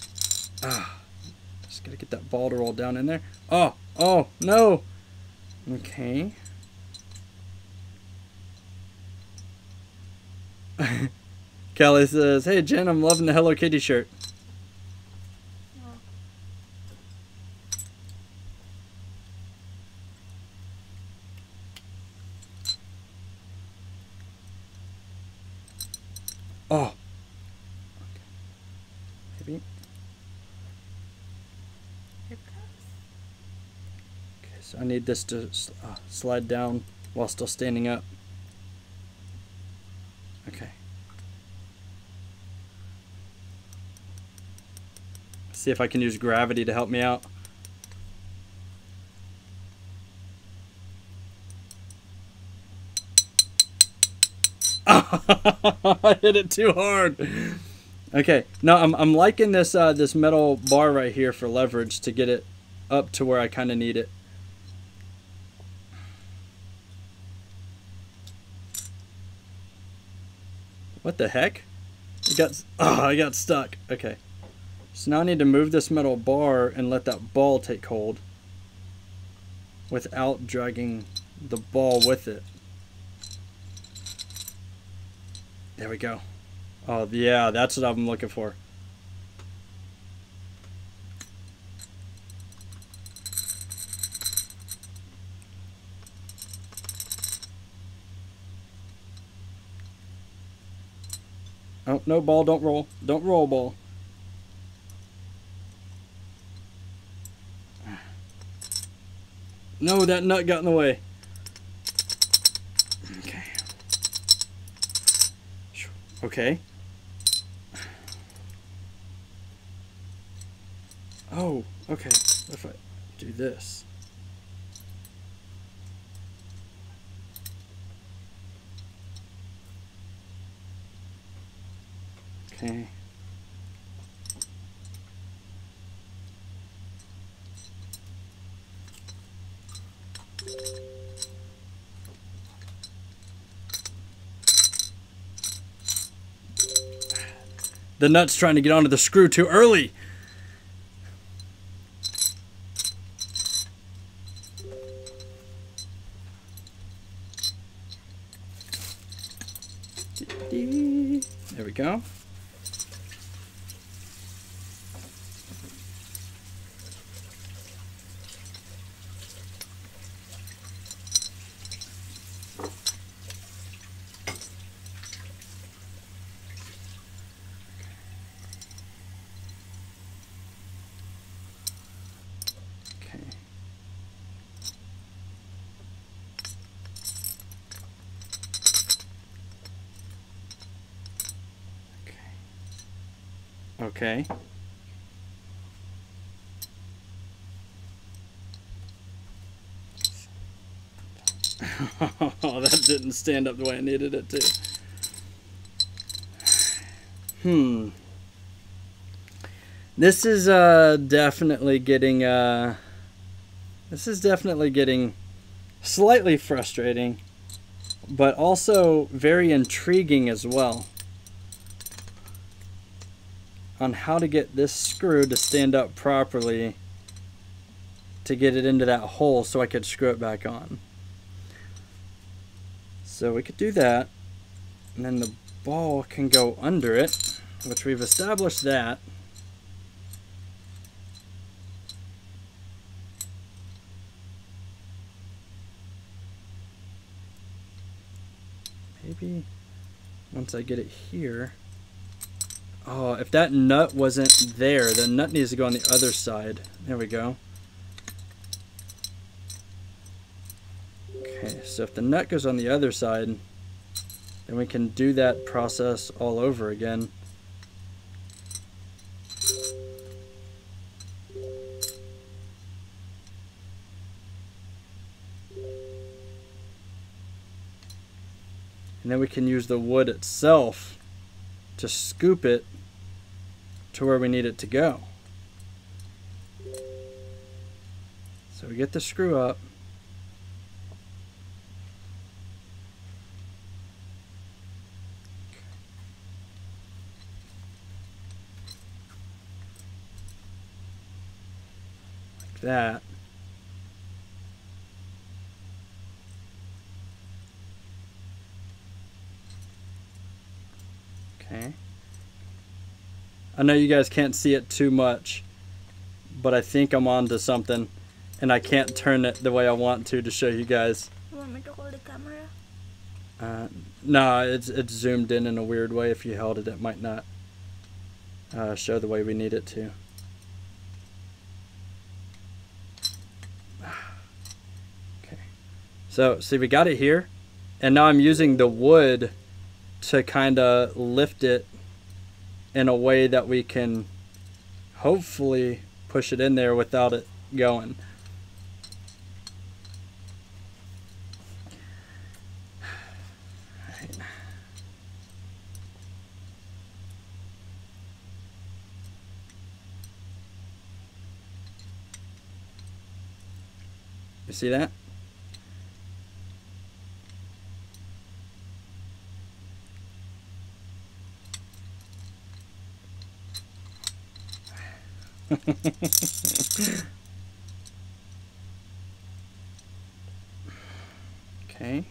Just gotta get that ball to roll down in there. Oh, no. Okay. Kelly says, "Hey Jen, I'm loving the Hello Kitty shirt." Oh. Maybe. Here it comes. Okay, so I need this to slide down while still standing up. Okay. See if I can use gravity to help me out. I hit it too hard. Okay, no, I'm liking this this metal bar right here for leverage to get it up to where I kind of need it. What the heck? I got stuck. Okay. So now I need to move this metal bar and let that ball take hold without dragging the ball with it. There we go. Oh yeah, that's what I'm looking for. Oh, no, ball, don't roll. Don't roll, ball. No, that nut got in the way. Okay. Okay. Oh, okay. What if I do this? Okay. The nut's trying to get onto the screw too early. There we go. Okay. Oh, that didn't stand up the way I needed it to. This is definitely getting slightly frustrating, but also very intriguing as well on how to get this screw to stand up properly to get it into that hole so I could screw it back on. So we could do that, and then the ball can go under it, which we've established that. Maybe once I get it here, Oh, if that nut wasn't there, the nut needs to go on the other side. There we go. Okay, so if the nut goes on the other side, then we can do that process all over again. And then we can use the wood itself to scoop it to where we need it to go. So we get the screw up. Like that. Okay. I know you guys can't see it too much, but I think I'm on to something, and I can't turn it the way I want to show you guys. You want me to hold the camera? No, it's zoomed in a weird way. If you held it, it might not show the way we need it to. Okay. So, see, we got it here, and now I'm using the wood to kind of lift it in a way that we can hopefully push it in there without it going. Right. You see that? Okay.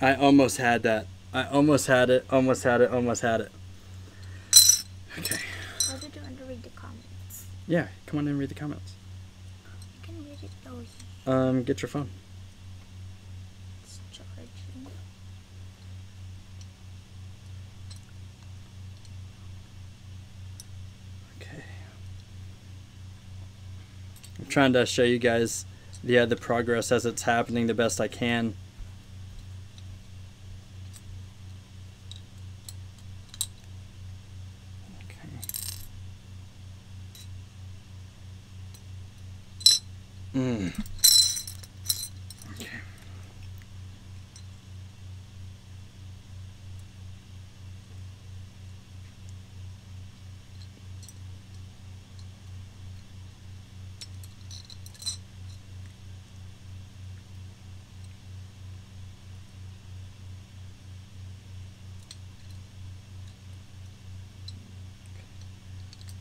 I almost had that. I almost had it, almost had it, almost had it. Okay. How did you want to read the comments? Yeah, come on in and read the comments. I can read it though. Get your phone. It's charging. Okay. I'm trying to show you guys the progress as it's happening the best I can. Okay.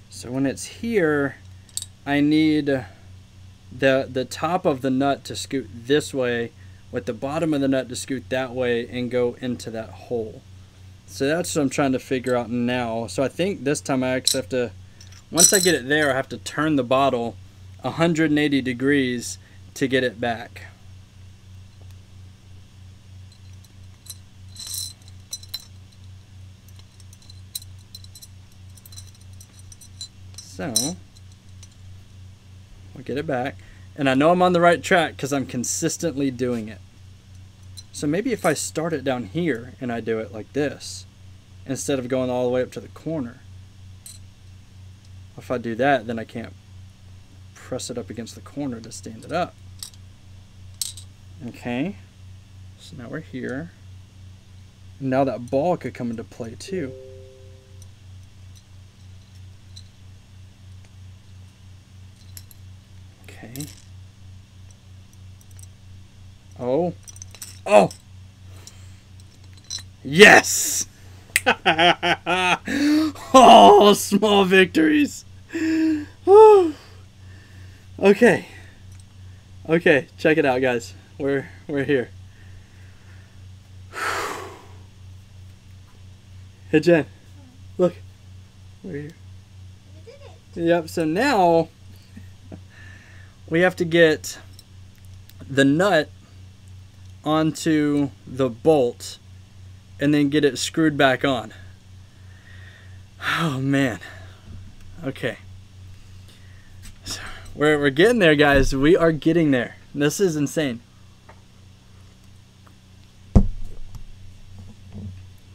So when it's here, I need the top of the nut to scoot this way, with the bottom of the nut to scoot that way and go into that hole. So that's what I'm trying to figure out now. So I think this time I actually have to, once I get it there, I have to turn the bottle 180 degrees to get it back. So we'll get it back. And I know I'm on the right track because I'm consistently doing it. So maybe if I start it down here and I do it like this, instead of going all the way up to the corner. If I do that, then I can't press it up against the corner to stand it up. Okay. So now we're here. Now that ball could come into play too. Okay. Oh. Oh! Yes! Oh, small victories. Okay. Okay, check it out, guys. We're here. Hey, Jen. Look. Right here. You did it. Yep, so now we have to get the nut onto the bolt and then get it screwed back on. Oh man. Okay. So we're getting there, guys. We are getting there. This is insane.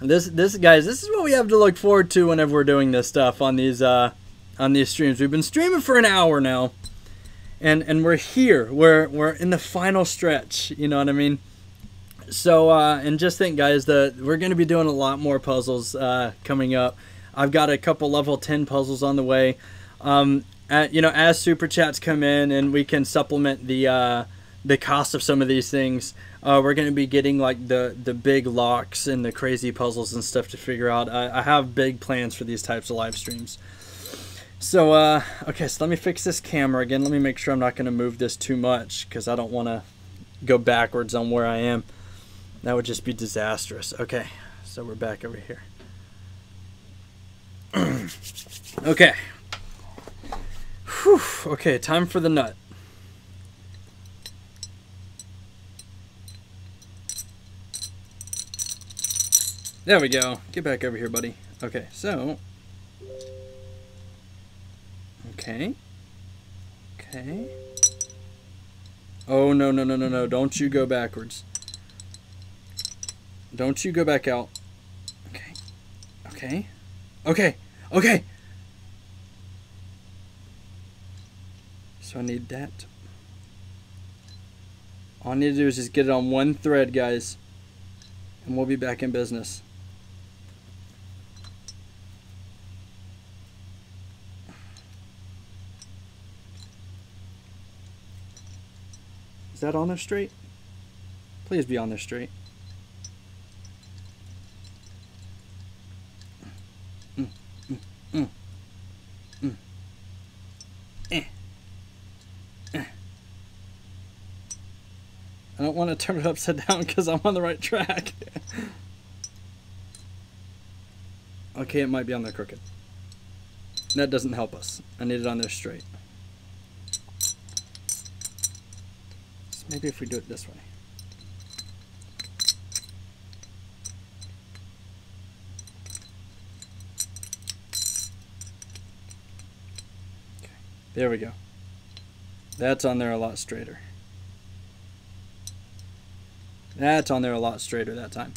This guys, this is what we have to look forward to whenever we're doing this stuff on these streams. We've been streaming for an hour now. And we're here. We're in the final stretch, you know what I mean? So and just think, guys, that we're going to be doing a lot more puzzles coming up. I've got a couple level 10 puzzles on the way. You know, as super chats come in and we can supplement the cost of some of these things, we're going to be getting like the big locks and the crazy puzzles and stuff to figure out. I have big plans for these types of live streams. So okay, so let me fix this camera again. Let me make sure I'm not going to move this too much because I don't want to go backwards on where I am. That would just be disastrous. Okay, so we're back over here. Okay. Whew. Okay, time for the nut. There we go. Get back over here, buddy. Okay, so... Okay. Okay. Oh, no, no, no, no, no. Don't you go backwards. Don't you go back out. Okay. Okay. Okay. Okay. So I need that. All I need to do is just get it on one thread, guys. And we'll be back in business. Is that on there straight? Please be on there straight. I don't want to turn it upside down because I'm on the right track. Okay, it might be on there crooked. That doesn't help us. I need it on there straight. So maybe if we do it this way. Okay, there we go. That's on there a lot straighter. That's on there a lot straighter that time.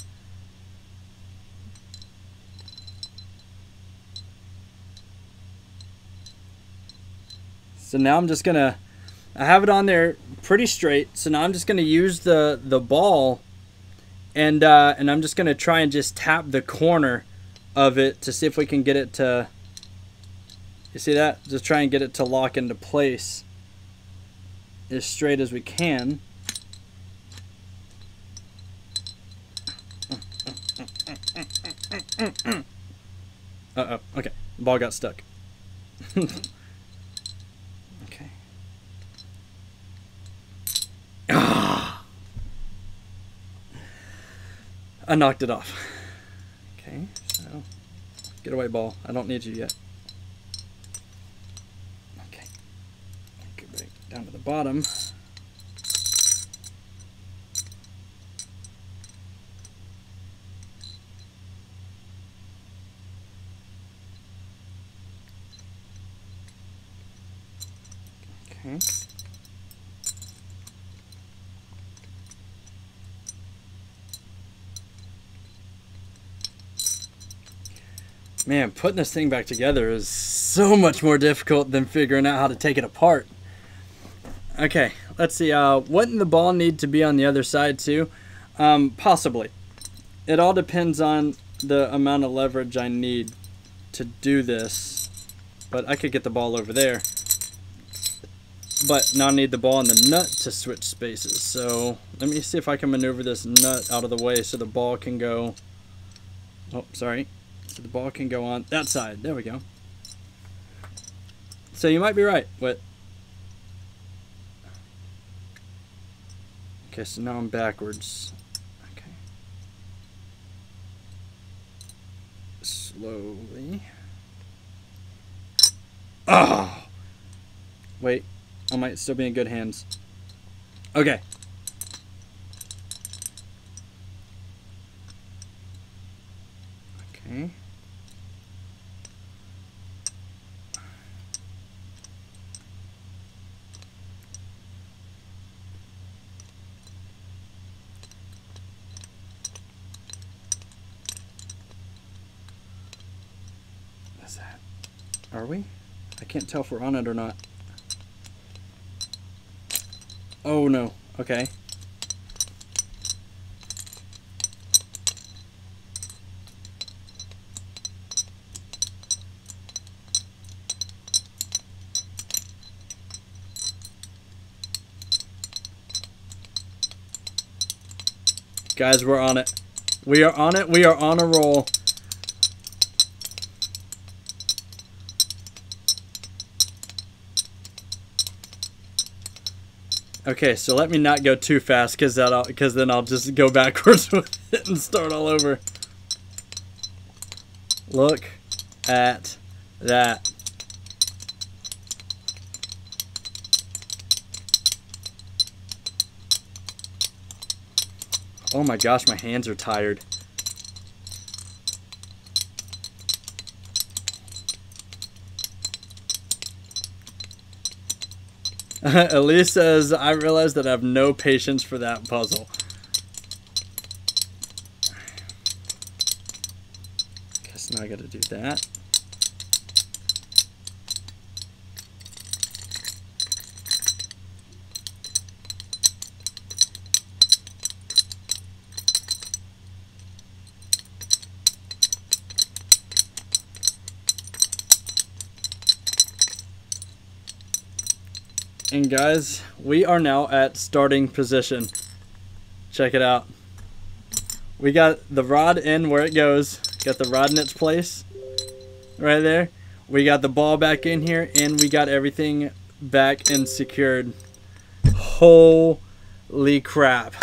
So now I'm just gonna, I have it on there pretty straight. So now I'm just gonna use the ball, and I'm just gonna try and just tap the corner of it to see if we can get it to. You see that? Just try and get it to lock into place as straight as we can. Uh-oh, okay. The ball got stuck. Okay. Ah! I knocked it off. Okay, so get away, ball. I don't need you yet. Okay. Go back down to the bottom. Okay. Man, putting this thing back together is so much more difficult than figuring out how to take it apart. Okay, let's see. Wouldn't the ball need to be on the other side too? Possibly. It all depends on the amount of leverage I need to do this. But I could get the ball over there. But now I need the ball and the nut to switch spaces. So let me see if I can maneuver this nut out of the way so the ball can go. Oh, sorry. So the ball can go on that side. There we go. So you might be right, but. Okay, so now I'm backwards. Okay. Slowly. Oh. Wait. I might still be in good hands. Okay. Okay. What's that? Are we? I can't tell if we're on it or not. Oh no. Okay. Guys, we're on it. We are on it. We are on a roll. Okay, so let me not go too fast because then I'll just go backwards with it and start all over. Look at that. Oh my gosh, my hands are tired. Elise says, I realized that I have no patience for that puzzle. Guess now I gotta do that. And guys, we are now at starting position. Check it out. We got the rod in where it goes. Got the rod in its place right there. We got the ball back in here, and we got everything back and secured. Holy crap.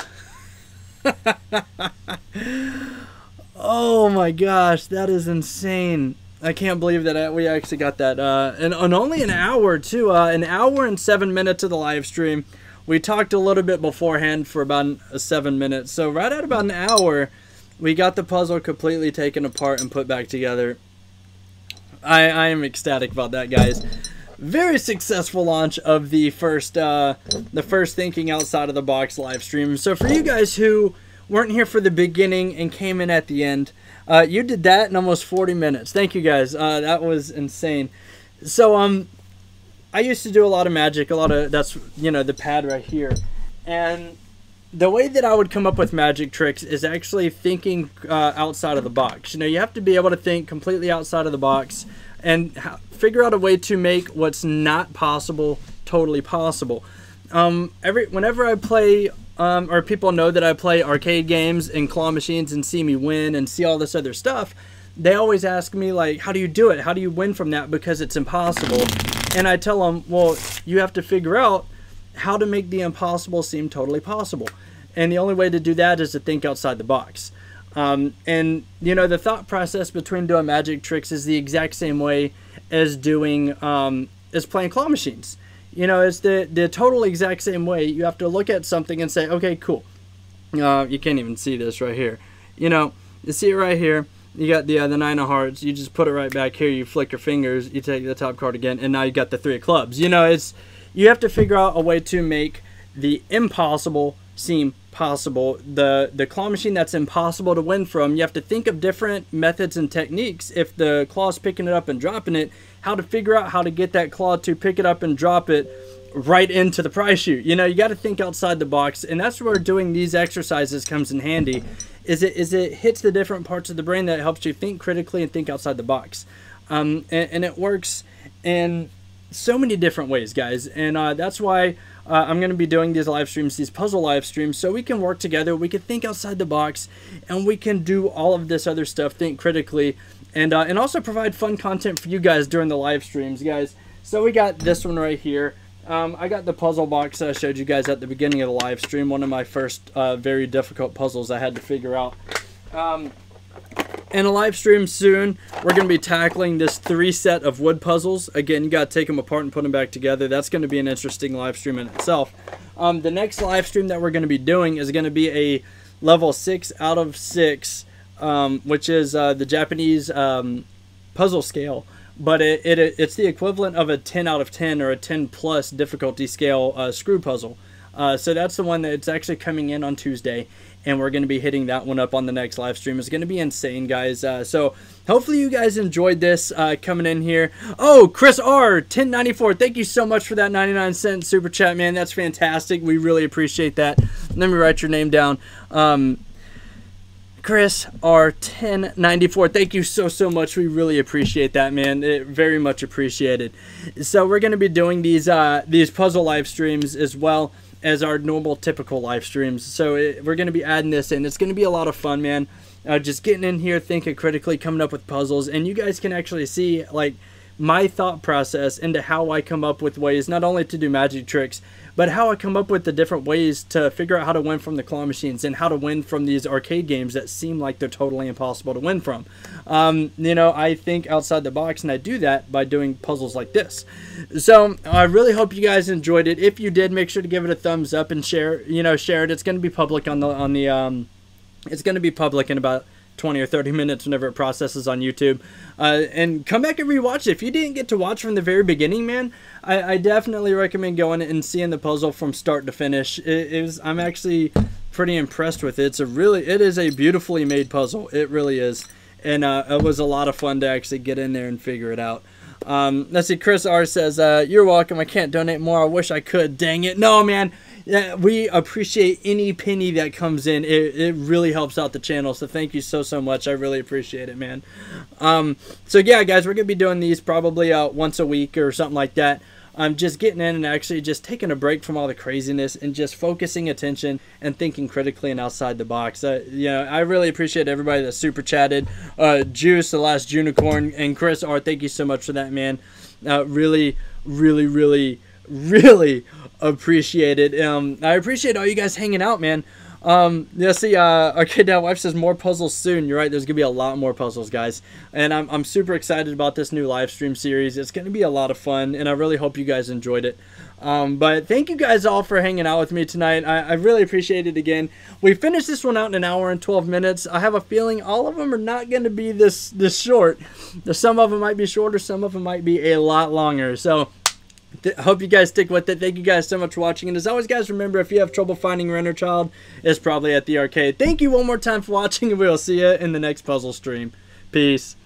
Oh my gosh, that is insane. I can't believe that we actually got that. And only an hour, too. An hour and 7 minutes of the live stream. We talked a little bit beforehand for about 7 minutes. So right at about an hour, we got the puzzle completely taken apart and put back together. I am ecstatic about that, guys. Very successful launch of the first Thinking Outside of the Box live stream. So for you guys who weren't here for the beginning and came in at the end, you did that in almost 40 minutes. Thank you, guys. That was insane. So, I used to do a lot of magic, that's, you know, the pad right here. And the way that I would come up with magic tricks is actually thinking outside of the box. You know, you have to be able to think completely outside of the box and figure out a way to make what's not possible totally possible. Whenever I play, or people know that I play arcade games and claw machines and see me win and see all this other stuff, they always ask me, like, how do you do it? How do you win from that? Because it's impossible. And I tell them, well, you have to figure out how to make the impossible seem totally possible. And the only way to do that is to think outside the box. And, you know, the thought process between doing magic tricks is the exact same way as doing, as playing claw machines. You know, it's the total exact same way. You have to look at something and say, okay, cool. You can't even see this right here. You know, you see it right here. You got the 9 of hearts. You just put it right back here. You flick your fingers. You take the top card again, and now you got the 3 of clubs. You know, you have to figure out a way to make the impossible seem possible. The claw machine that's impossible to win from, you have to think of different methods and techniques. If the claw's picking it up and dropping it, how to figure out how to get that claw to pick it up and drop it right into the prize chute. You know, you got to think outside the box, and that's where doing these exercises comes in handy. Is it hits the different parts of the brain that helps you think critically and think outside the box. And it works in so many different ways, guys. And that's why I'm going to be doing these live streams, these puzzle live streams, so we can work together, we can think outside the box, and we can do all of this other stuff, think critically, and also provide fun content for you guys during the live streams, guys. So we got this one right here. I got the puzzle box that I showed you guys at the beginning of the live stream, one of my first very difficult puzzles I had to figure out. in a live stream soon, we're going to be tackling this 3 set of wood puzzles. Again, you got to take them apart and put them back together. That's going to be an interesting live stream in itself. The next live stream that we're going to be doing is going to be a level 6 out of 6, which is the Japanese puzzle scale. But it's the equivalent of a 10 out of 10 or a 10 plus difficulty scale screw puzzle. So that's the one that's actually coming in on Tuesday, and we're going to be hitting that one up on the next live stream. It's going to be insane, guys. So hopefully you guys enjoyed this coming in here. Oh, Chris R, 1094. Thank you so much for that 99-cent super chat, man. That's fantastic. We really appreciate that. Let me write your name down. Chris R 1094, thank you so much. We really appreciate that, man. Very much appreciated. So we're going to be doing these puzzle live streams as well as our normal typical live streams. So we're going to be adding this in. It's going to be a lot of fun, man. Just getting in here, thinking critically, coming up with puzzles, and you guys can actually see like my thought process into how I come up with ways not only to do magic tricks, but how I come up with the different ways to figure out how to win from the claw machines and how to win from these arcade games that seem like they're totally impossible to win from. You know, I think outside the box, and I do that by doing puzzles like this. So I really hope you guys enjoyed it. If you did, make sure to give it a thumbs up and share. You know, share it. It's going to be public it's going to be public in about 20 or 30 minutes whenever it processes on YouTube. And come back and rewatch it. If you didn't get to watch from the very beginning, man, I definitely recommend going and seeing the puzzle from start to finish. I'm actually pretty impressed with it. It is a beautifully made puzzle. It really is. And it was a lot of fun to actually get in there and figure it out. Let's see, Chris R says, you're welcome. I can't donate more. I wish I could. Dang it. No, man. Yeah, we appreciate any penny that comes in. It really helps out the channel. So thank you so much. I really appreciate it, man. So yeah, guys, we're going to be doing these probably once a week or something like that. I'm just getting in and actually just taking a break from all the craziness and just focusing attention and thinking critically and outside the box. You know, I really appreciate everybody that super chatted. Juice, the last Junicorn, and Chris R, thank you so much for that, man. Really appreciate it. I appreciate all you guys hanging out, man. Yeah, see, Arcade Dad Wife says more puzzles soon. You're right, there's gonna be a lot more puzzles, guys, and I'm super excited about this new live stream series. It's gonna be a lot of fun, and I really hope you guys enjoyed it. But thank you guys all for hanging out with me tonight. I really appreciate it again. We finished this one out in 1 hour and 12 minutes. I have a feeling all of them are not going to be this short. Some of them might be shorter, some of them might be a lot longer. So hope you guys stick with it. Thank you guys so much for watching. And as always, guys, remember, if you have trouble finding your inner child, it's probably at the arcade. Thank you one more time for watching, and we'll see you in the next puzzle stream. Peace.